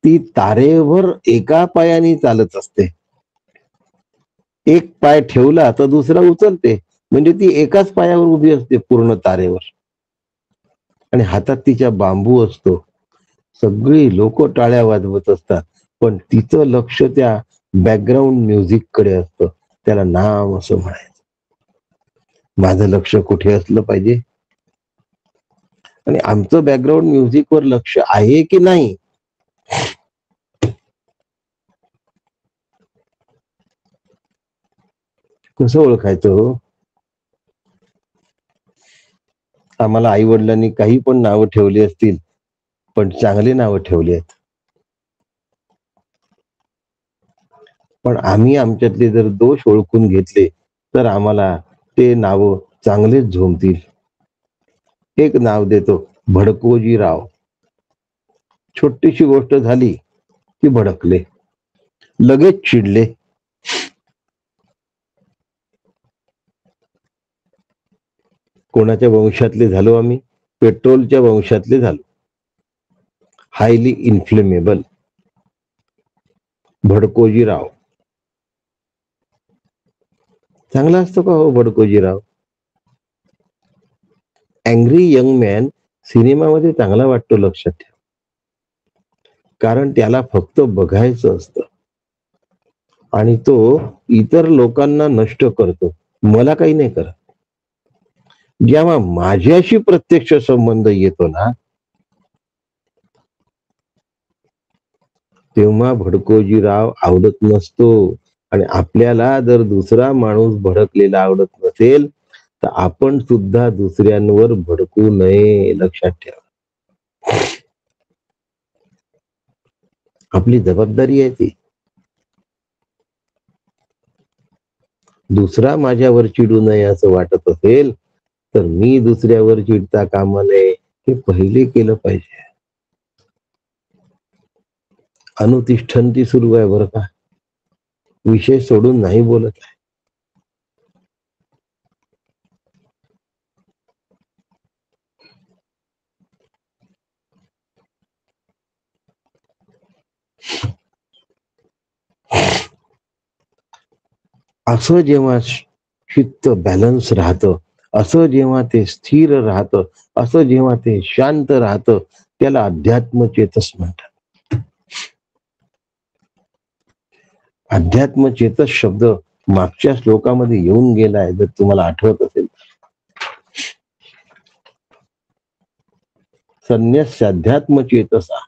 ती तारेवर एका पायाने चालत असते. एक पाय ठेवला तर दुसरा उचलते, म्हणजे ती एकाच पायावर उभी असते पूर्ण तारेवर. आणि हातात तिच्या बांबू असतो. सगळी लोक टाळ्या वाजवत असतात, पण तिचं लक्ष त्या बॅकग्राऊंड म्युझिक कडे असतं. त्याला नाम असं म्हणायचं. माझं लक्ष कुठे असलं पाहिजे? आणि आमचं बॅकग्राऊंड म्युझिक वर लक्ष आहे की नाही? कसं ओळखायचं हो? आम्हाला आई वडिलांनी काही पण नावं ठेवली असतील, पण चांगली नावं ठेवली आहेत. पण आम्ही आमच्यातले जर दोष ओळखून घेतले तर आम्हाला ते नाव चांगलेच झोमतील. एक नाव देतो, भडकोजीराव. छोटीशी गोष्ट झाली की भडकले, लगेच चिडले. कोणाच्या वंशातले झालो आम्ही? पेट्रोलच्या वंशातले झालो. हायली इन्फ्लेमेबल, भडकोजीराव. चांगला असतो का हो भडकोजीराव? अँग्री यंग मॅन सिनेमामध्ये चांगला वाटतो, लक्षात ठेवा. कारण त्याला फक्त बघायचं असतं आणि तो इतर लोकांना नष्ट करतो, मला काही नाही करत. जेव्हा माझ्याशी प्रत्यक्ष संबंध येतो ना, तेव्हा भडकोजीराव आवडत नसतो. आणि आपल्याला जर दुसरा माणूस भडकलेला आवडत नसेल तर आपण सुद्धा दुसऱ्यांवर भडकू नये, लक्षात ठेवा. आपली जबाबदारी आहे ती. दुसरा माझ्यावर चिडू नये असं वाटत असेल तर मी दुसऱ्यावर चिडता कामा नये, हे पहिले केलं पाहिजे. अनुतिष्ठन्ति सुरू आहे बरं का, विषय सोडून नाही बोलत आहे. असं जेव्हा चित्त बॅलन्स राहतं असं जेव्हा ते स्थिर राहतं, असं जेव्हा ते शांत राहतं, त्याला अध्यात्म चेतस म्हणतात. अध्यात्म चेतस शब्द मागच्या श्लोकामध्ये येऊन गेलाय, जर तुम्हाला आठवत असेल. संन्यस्याध्यात्म चेतसा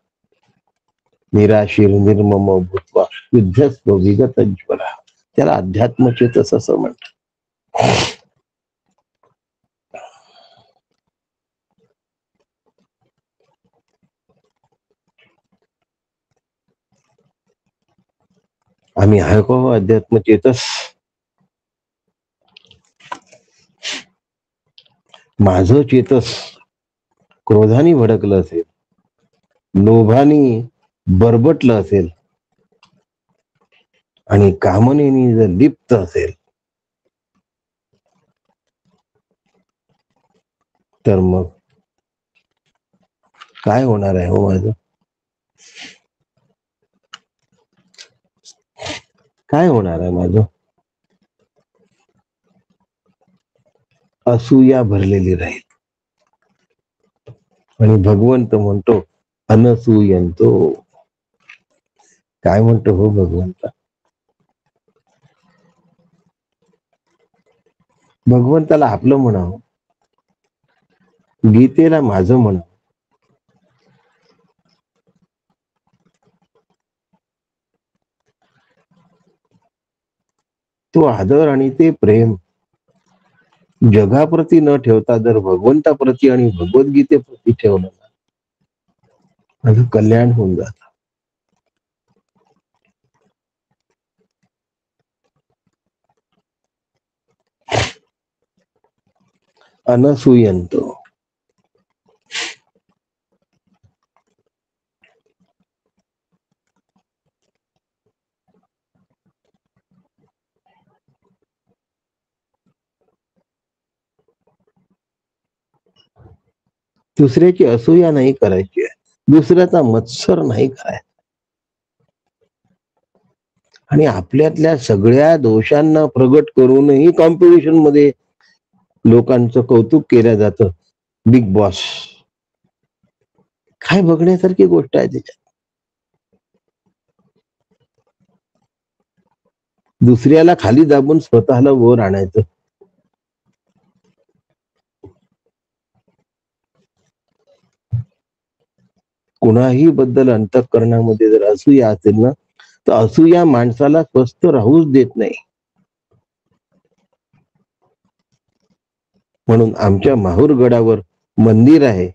निराशीर निर्मम भूत्वा युद्धस्व विगत ज्वला, त्याला अध्यात्म चेतस असं म्हणतात. आम्ही आहे का हो अध्यात्म चेतस? माझं चेतस क्रोधाने भडकलं असेल, लोभाने बरबटलं असेल आणि कामनेने जर लिप्त असेल, तर मग काय होणार आहे हो माझं? काय होणार आहे माझं? असूया भरलेली राहील. आणि भगवंत म्हणतो अनसूयंतो. काय म्हणतो हो भगवंत? भगवंताला आपलं म्हणावं, गीतेला माझं म्हणावं. तो आदर आणि ते प्रेम जगाप्रती न ठेवता जर भगवंताप्रती आणि भगवद्गीतेप्रती ठेवलं ना, माझं कल्याण होऊन जात. अनसूयंतो. दुसऱ्याची असूया नाही करायची आहे, दुसऱ्याचा मत्सर नाही करायचा. आणि आपल्यातल्या सगळ्या दोषांना प्रगट करूनही कॉम्पिटिशन मध्ये लोकांचं कौतुक केलं जातं. बिग बॉस काय बघण्यासारखी गोष्ट आहे त्याच्यात? दुसऱ्याला खाली दाबून स्वतःला वर आणायचं. कुणाही बद्दल अंतःकरणामध्ये जर असूया असेल ना, तर असूया माणसाला स्वस्थ राहूच देत नाही. म्हणून आमच्या माहूरगडावर मंदिर आहे,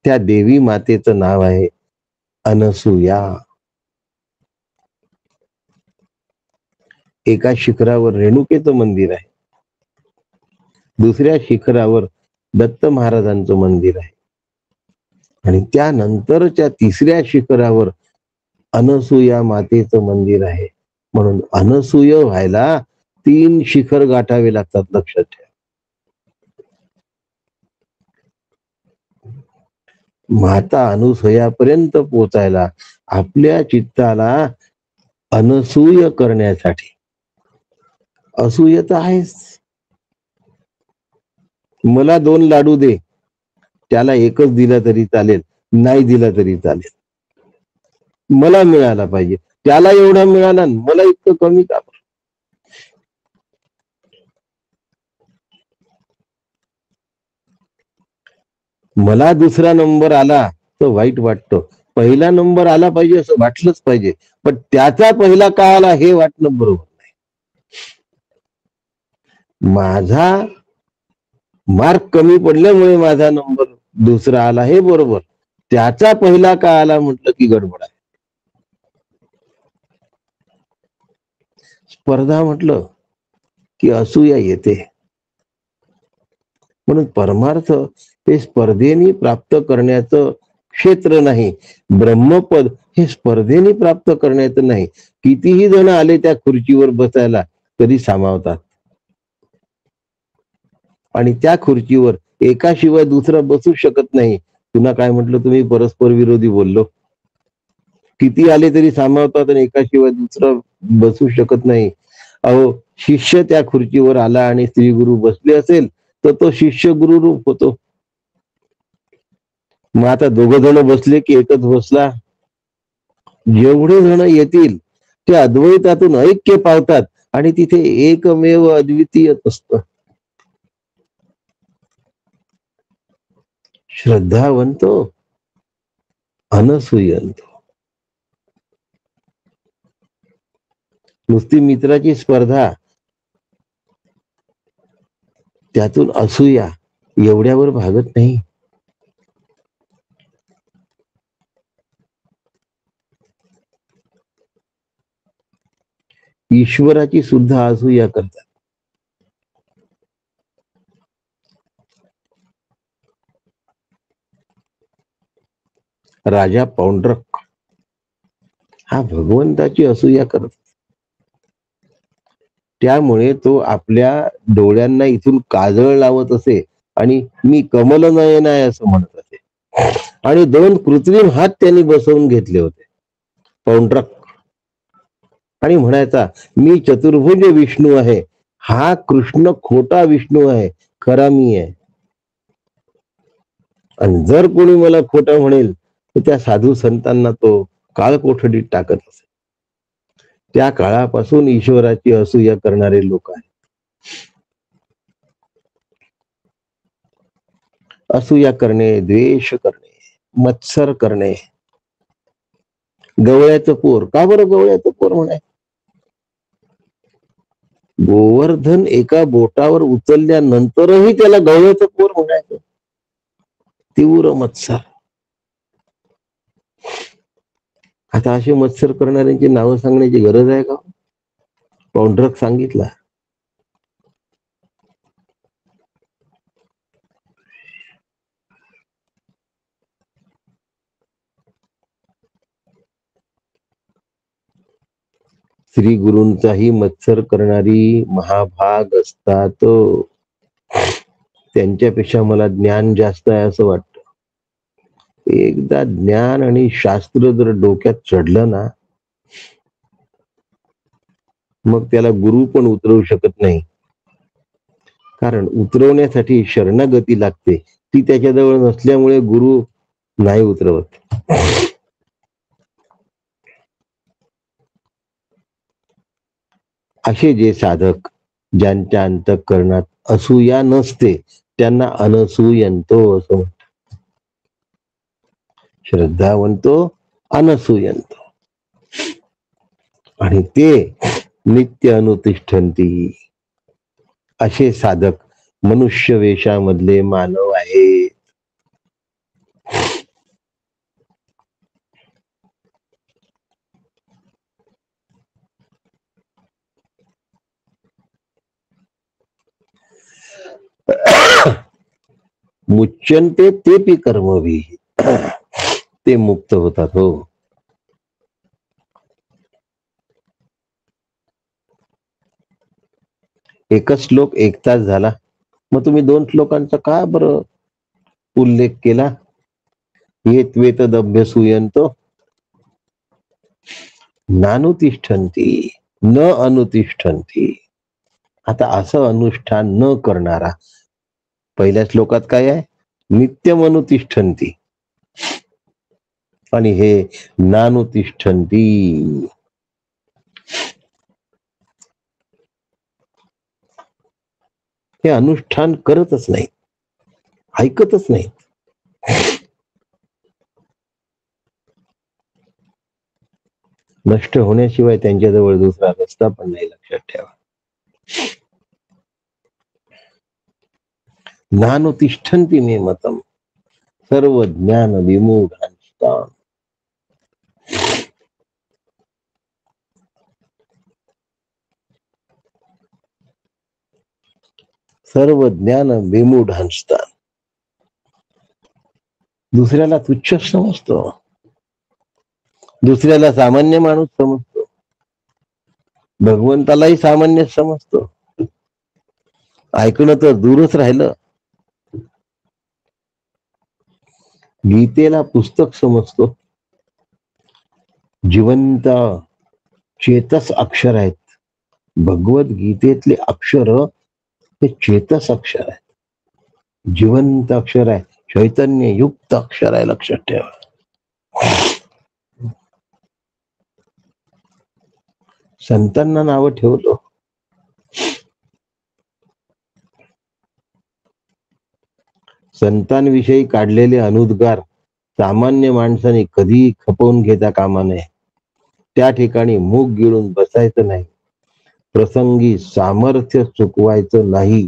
त्या देवी मातेचं नाव आहे अनसूया. एका शिखरावर रेणुकेचं मंदिर आहे, दुसऱ्या शिखरावर दत्त महाराजांचं मंदिर आहे, आणि त्यानंतरच्या तिसऱ्या शिखरावर अनसूया मातेचं मंदिर आहे. म्हणून अनसूय व्हायला 3 शिखर गाठावे लागतात, लक्षात ठेवा. माता अनसूयापर्यंत पोचायला आपल्या चित्ताला अनसूय करण्यासाठी, असूय तर आहेच. मला 2 लाडू दे, त्याला एकच दिला तरी चालेल, नाही दिला तरी चालेल. मला मिळाला पाहिजे, त्याला एवढा मिळाला, मला इतकं कमी का? मला दुसरा नंबर आला तर वाईट वाटतं, पहिला नंबर आला पाहिजे असं वाटलंच पाहिजे, पण त्याचा पहिला का आला हे वाटणं बरोबर नाही. माझा मार्क कमी पडल्यामुळे माझा नंबर दुसरा आला हे बरोबर, त्याचा पहिला का आला म्हटलं की गडबड आहे. स्पर्धा म्हटलं की असूया येते. म्हणून परमार्थ हे स्पर्धेने प्राप्त करण्याचं क्षेत्र नाही. ब्रह्मपद हे स्पर्धेने प्राप्त करण्याचं नाही. कितीही जण आले त्या खुर्चीवर बसायला तरी सामावतात, आणि त्या खुर्चीवर एकाशिवाय दुसरा बसू शकत नाही. पुन्हा काय म्हटलं तुम्ही? परस्पर विरोधी बोललो. किती आले तरी सामावतात आणि एकाशिवाय दुसरा बसू शकत नाही. अहो, शिष्य त्या खुर्चीवर आला आणि श्री गुरु बसले असेल तर तो शिष्य गुरु रूप होतो. मग आता दोघ जण बसले की एकच बसला. जेवढे जण येतील ते अद्वैतातून ऐक्य पावतात आणि तिथे एकमेव अद्वितीय असतं. श्रद्धावंतो अनसूयंतो. नुसती मित्राची स्पर्धा, त्यातून असूया एवढ्यावर भागत नाही. ईश्वराची सुद्धा असूया करतात. राजा पौंड्रक हा भगवंताची असूया करत. त्यामुळे तो आपल्या डोळ्यांना इथून काजळ लावत असे आणि मी कमलनयन आहे असं म्हणत असे. आणि 2 कृत्रिम हात त्यांनी बसवून घेतले होते पौंड्रक, आणि म्हणायचा मी चतुर्भुज विष्णू आहे. हा कृष्ण खोटा विष्णू आहे, खरा मी आहे. आणि जर कोणी मला खोटा म्हणेल तर त्या साधू संतांना तो काळकोठडीत टाकत असे. त्या काळापासून ईश्वराची असूया करणारे लोक आहेत. असूया करणे, द्वेष करणे, मत्सर करणे. गवळ्याचं पोर, का बरं गवळ्याचं पोर म्हणाय? गोवर्धन एका बोटावर उचलल्यानंतरही त्याला गवळ्याचं पोर म्हणायचं. तीव्र मत्सर. आता असे मत्सर करणाऱ्यांची नावं सांगण्याची गरज आहे का? पौंड्रक सांगितला. श्री गुरूंचाही मत्सर करणारी महाभाग असतात. त्यांच्यापेक्षा मला ज्ञान जास्त आहे असं वाटतं. एकदा ज्ञान आणि शास्त्र जर डोक्यात चढलं ना, मग त्याला गुरु पण उतरवू शकत नाही. कारण उतरवण्यासाठी शरणागती लागते, ती त्याच्याजवळ नसल्यामुळे गुरु नाही उतरवत. असे जे साधक ज्यांच्या अंतःकरणात असूया नसते त्यांना अनसूयंतो असं म्हणतात. श्रद्धावंतो अनसूयंतो. आणि ते नित्य अनुतिष्ठन्ति. असे साधक मनुष्य वेशामधले मानव आहेत. मुच्यन्ते तेपि कर्मभिः. ते मुक्त होतात. हो, एकच श्लोक 1 तास झाला, मग तुम्ही 2 श्लोकांचा का बरं उल्लेख केला? ये त्वेतदभ्यसूयन्तो नानुतिष्ठन्ति न अनुतिष्ठन्ति. आता असं अनुष्ठान न करणारा, पहिल्या श्लोकात काय आहे? नित्यम अनुतिष्ठन्ति. आणि हे नानुतिष्ठन्ति. हे अनुष्ठान करतच नाही, ऐकतच नाही. नष्ट होण्याशिवाय त्यांच्याजवळ दुसरा रस्ता पण नाही, लक्षात ठेवा. नानुतिष्ठन्ति मे मतम सर्व ज्ञान विमूढांस्तान्. सर्व ज्ञान विमूढांस्तान्. दुसऱ्याला तुच्छ समजतो, दुसऱ्याला सामान्य माणूस समजतो, भगवंतालाही सामान्य समजतो. ऐकणं तर दूरच राहिलं, गीतेला पुस्तक समजतो. जिवंत चेतस अक्षर आहेत. भगवद्गीतेतले अक्षर हे चेतस अक्षर आहे, जिवंत अक्षर आहे, चैतन्य युक्त अक्षर आहे, लक्षात ठेवा. संतांना नाव ठेवलं, संतांविषयी काढलेले अनुद्गार सामान्य माणसाने कधी खपवून घेता कामा नये. त्या ठिकाणी मूग गिळून बसायचं नाही, प्रसंगी सामर्थ्य चुकवायचं नाही.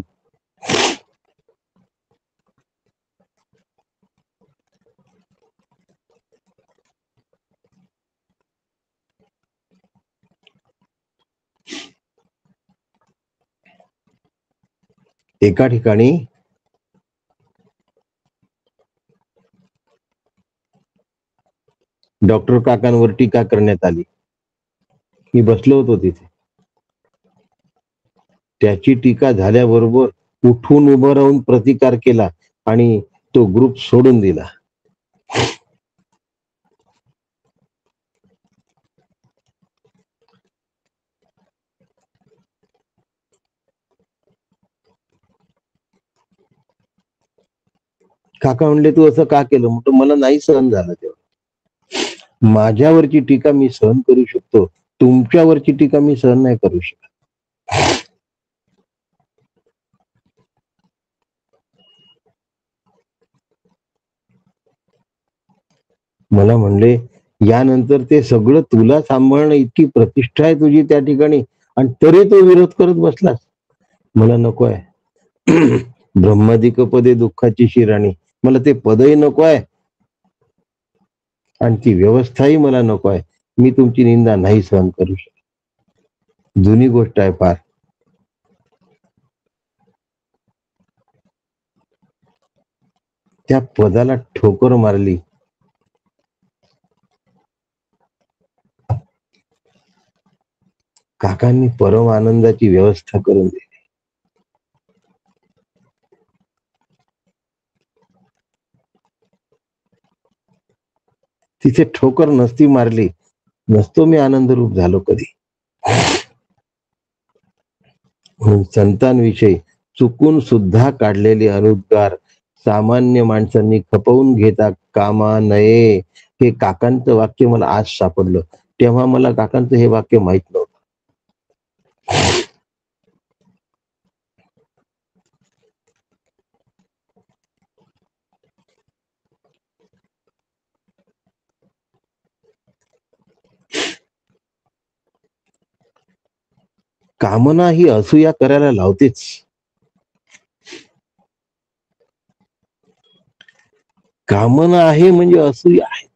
एका ठिकाणी डॉक्टर काकांवर टीका करण्यात आली. मी बसलो होतो तिथे. त्याची टीका झाल्याबरोबर उठून उभं राहून प्रतिकार केला आणि तो ग्रुप सोडून दिला. काका म्हणले तू असं का केलं? म्हटलं मला नाही सहन झालं. तेव्हा माझ्यावरची टीका मी सहन करू शकतो, तुमच्यावरची टीका मी सहन नाही करू शकत. मला म्हणले यानंतर ते सगळं तुला सांभाळणं इतकी प्रतिष्ठा आहे तुझी त्या ठिकाणी, आणि तरी तो विरोध करत बसलास. मला नको आहे. ब्रह्मादिक पदे दुःखाची शिराणी, मला ते पदही नको आहे आणि ती व्यवस्थाही मला नको आहे. मी तुमची निंदा नाही सहन करू शकत. जुनी गोष्ट आहे फार. त्या पदाला ठोकर मारली. काकांनी परम आनंदाची व्यवस्था करून दिली. तिथे ठोकर नसती मारली, नसतो मी आनंदरूप झालो कधी. म्हणून संतांविषयी चुकून सुद्धा काढलेले अनुद्गार सामान्य माणसांनी खपवून घेता कामा नये. हे काकांचं वाक्य मला आज सापडलं. तेव्हा मला काकांचं हे वाक्य माहित नव्हतं. कामना ही असूया करायला लावतेच. कामना आहे म्हणजे असूया आहेच.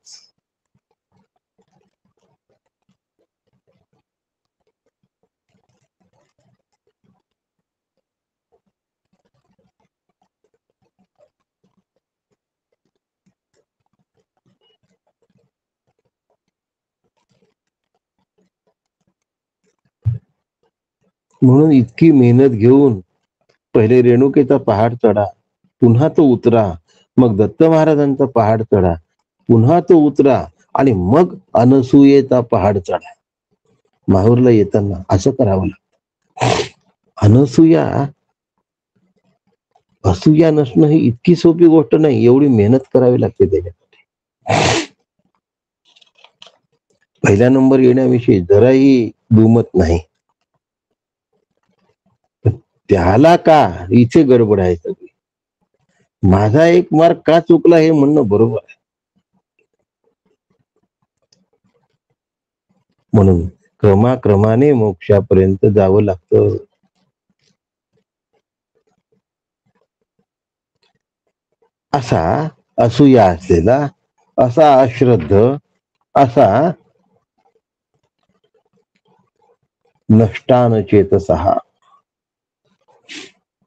म्हणून इतकी मेहनत घेऊन पहिले रेणुकेचा पहाड चढा, पुन्हा तो उतरा, मग दत्त महाराजांचा पहाड चढा, पुन्हा तो उतरा, आणि मग अनसूयेचा पहाड चढा. माहूरला येताना असं करावं लागतं. अनसूया असूया नसणं ही इतकी सोपी गोष्ट नाही. एवढी मेहनत करावी लागते त्याच्यासाठी. पहिला नंबर येण्याविषयी जराही दुमत नाही. त्याला का इथे गडबड आहे सगळी. माझा एक मार्ग का चुकला हे म्हणणं बरोबर आहे. म्हणून क्रमाक्रमाने मोक्षापर्यंत जावं लागतं. असा असूया असलेला, असा अश्रद्ध, असा नष्टान चेतसहा,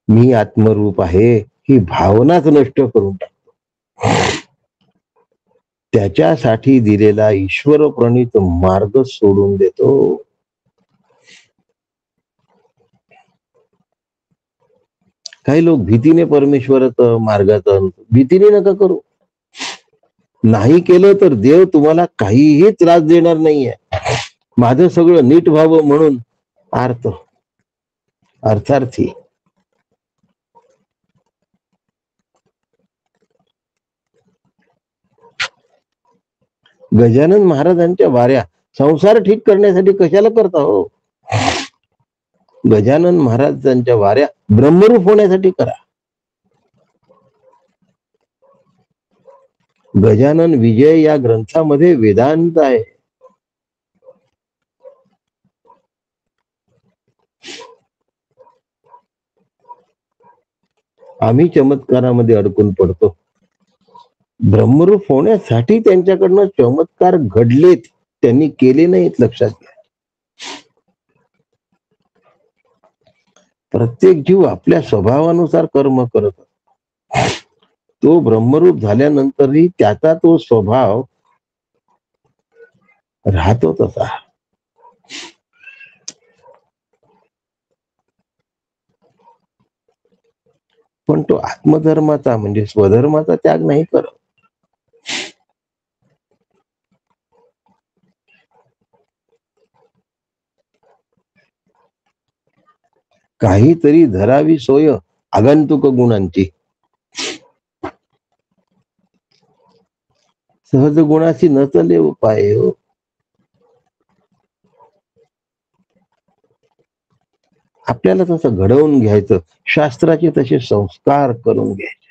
मी आत्मरूप आहे ही भावनाच नष्ट करून टाकतो. त्याच्यासाठी दिलेला ईश्वर प्रणित मार्ग सोडून देतो. काही लोक भीतीने परमेश्वराचं मार्गाचं, भीतीने नका करू. नाही केलं तर देव तुम्हाला काहीही त्रास देणार नाहीये. माझं सगळं नीट व्हावं म्हणून आर्त अर्थार्थी. गजानन महाराजांच्या वाऱ्या संसार ठीक करण्यासाठी कशाला करता हो? गजानन महाराजांच्या वाऱ्या ब्रह्मरूप होण्यासाठी करा. गजानन विजय या ग्रंथामध्ये वेदांत आहे. आम्ही चमत्कारामध्ये अडकून पडतो. ब्रह्मरूप होण्यासाठी त्यांच्याकडनं चमत्कार घडलेत, त्यांनी केले नाहीत. लक्षात घ्या. प्रत्येक जीव आपल्या स्वभावानुसार कर्म करत असतो. तो ब्रह्मरूप झाल्यानंतरही त्याचा तो स्वभाव राहतो तसा. पण तो आत्मधर्माचा म्हणजे स्वधर्माचा त्याग नाही करत. काहीतरी धरावी सोय आगंतुक गुणांची. सहज गुणाशी न चले उपाय हो. आपल्याला तसं घडवून घ्यायचं, शास्त्राचे तसे संस्कार करून घ्यायचे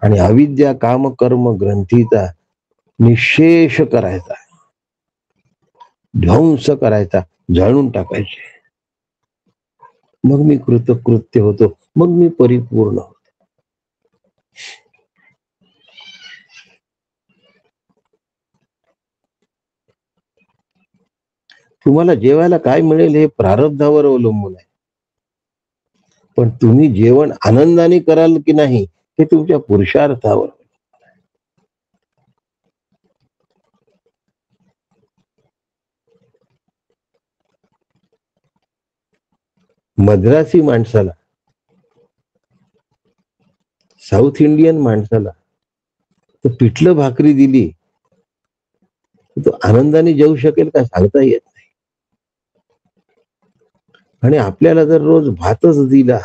आणि अविद्या काम कर्म ग्रंथीचा निशेष करायचा, ध्वंस करायचा, जाळून टाकायचे. मग मी कृतकृत्य होतो, मग मी परिपूर्ण होतो. तुम्हाला जेवायला काय मिळेल हे प्रारब्धावर अवलंबून आहे, पण तुम्ही जेवण आनंदाने कराल की नाही हे तुमच्या पुरुषार्थावर. मद्रासी माणसाला, साऊथ इंडियन माणसाला तर पिठलं भाकरी दिली तो आनंदाने जेवू शकेल का सांगता येत नाही. आणि आपल्याला जर रोज भातच दिला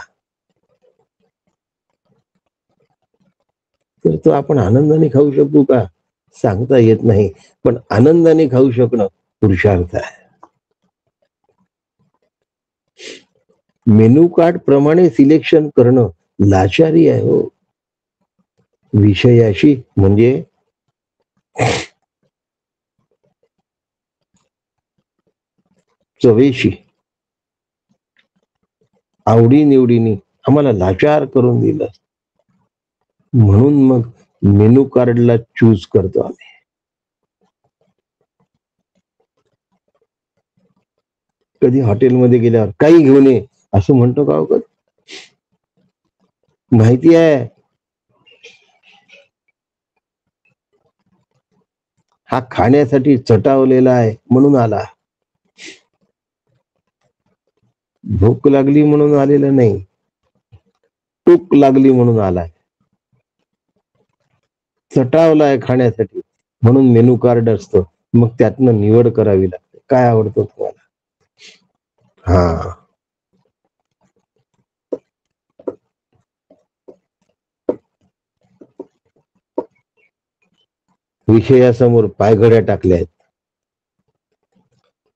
तर तो आपण आनंदाने खाऊ शकू का सांगता येत नाही. पण आनंदाने खाऊ शकणं पुरुषार्थ आहे. मेनू कार्ड प्रमाणे सिलेक्शन करणं लाचारी आहे हो. विषयाशी म्हणजे चवेशी आवडी निवडीनी आम्हाला लाचार करून दिलं, म्हणून मग मेनू कार्डला चूज करतो आम्ही. कधी हॉटेलमध्ये गेल्यावर काही घेऊन ये असं म्हणतो का? कधी माहिती आहे हा खाण्यासाठी चटावलेला आहे म्हणून आला. भूक लागली म्हणून आलेला नाही, टूक लागली म्हणून आलाय. चटावलाय खाण्यासाठी म्हणून मेनू कार्ड असतं. मग त्यातनं निवड करावी लागते. काय आवडतं तुम्हाला? हा, विषयासमोर पायघड्या टाकल्या आहेत.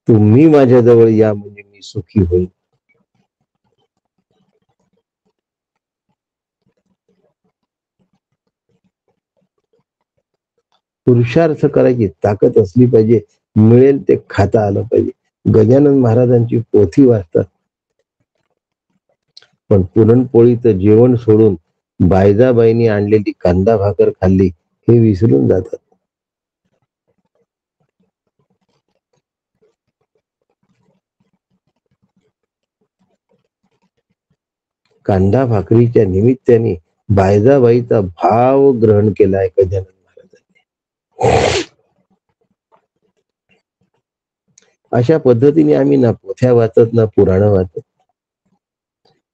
तुम्ही माझ्या जवळ या म्हणजे मी सुखी होईल. पुरुषार्थ करायची ताकद असली पाहिजे. मिळेल ते खाता आलं पाहिजे. गजानन महाराजांची पोथी वाचतात, पण पुरणपोळीचं जेवण सोडून बायजाबाईंनी आणलेली कांदा भाकर खाल्ली हे विसरून जातात. कांदा भाकरीच्या निमित्ताने बायजाबाईचा भाव ग्रहण केलाय गजानन महाराजांनी. अशा पद्धतीने आम्ही ना पोथ्या वाचत ना पुराण वाचत.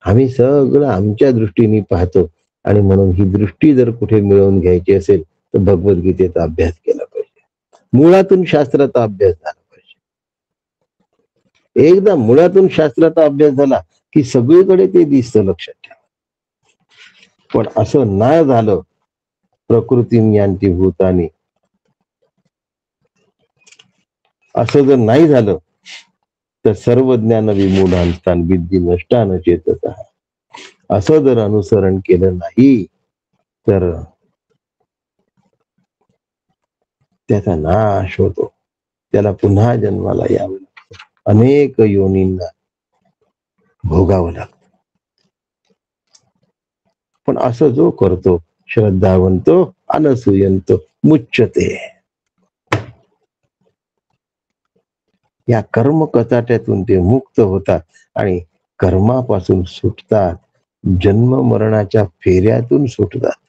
आम्ही सगळं आमच्या दृष्टीने पाहतो आणि म्हणून ही दृष्टी जर कुठे मिळवून घ्यायची असेल तर भगवद्गीतेचा अभ्यास केला पाहिजे. मुळातून शास्त्राचा अभ्यास झाला पाहिजे. एकदा मुळातून शास्त्राचा अभ्यास झाला की सगळीकडे ते दिसतं, लक्षात ठेवा. पण असं नाही झालं, प्रकृती यांती भूतानी, असं जर नाही झालं तर सर्व ज्ञान विमूढांस्तान विद्धी नष्टान चेतसा, असं जर अनुसरण केलं नाही तर त्याचा नाश होतो. त्याला पुन्हा जन्माला यावं लागतं, अनेक योनींना भोगावं लागतं. पण असं जो करतो श्रद्धावंतो अनसूयंतो मुच्यते, या कर्म कचाट्यातून ते मुक्त होतात आणि कर्मापासून सुटतात, जन्म मरणाच्या फेऱ्यातून सुटतात.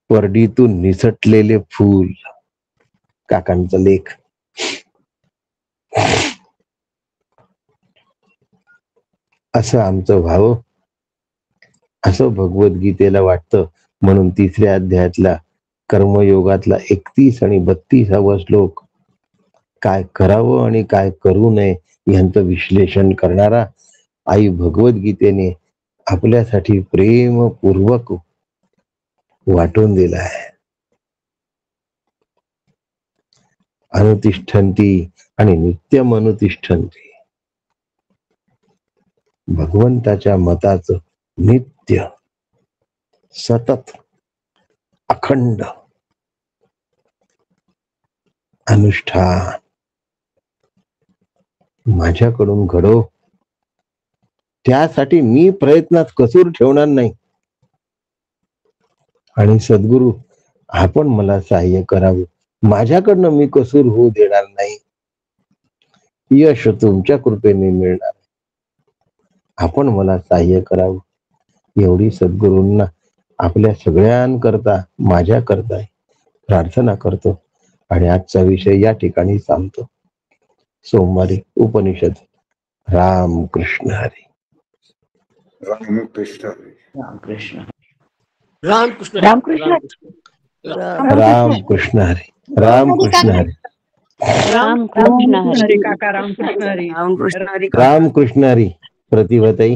परडीतून निसटलेले फूल, काकांचा लेख. असं आमचं व्हावं, असं भगवद्गीतेला वाटतं. म्हणून 3ऱ्या अध्यायातला कर्मयोगातला 31 आणि 32 श्लोक, काय करावं आणि काय करू नये यांचं विश्लेषण करणारा आई भगवद्गीतेने आपल्यासाठी प्रेमपूर्वक वाटून दिला आहे. अनुतिष्ठन्ति आणि नित्यम अनुतिष्ठन्ति, भगवंताच्या मताचं नित्य, सतत, अखंड अनुष्ठान माझ्याकडून घडो, त्यासाठी मी प्रयत्नात कसूर ठेवणार नाही. आणि सद्गुरु आपण मला सहाय्य करावं, माझ्याकडनं मी कसूर होऊ देणार नाही. यश तुमच्या कृपेने मिळणार, आपण मला सहाय्य करावं, एवढी सद्गुरूंना आपल्या सगळ्यांकरता, माझ्या करता प्रार्थना करतो. आणि आजचा विषय या ठिकाणी सांगतो. सोमवारी उपनिषद. राम कृष्ण हरी. रामकृष्ण रामकृष्ण रामकृष्ण रामकृष्ण रामकृष्ण हरी. रामकृष्ण हरी. रामकृष्ण हरी. काका रामकृष्ण हरी. रामकृष्ण हरी. रामकृष्ण हरी. प्रतिभताई.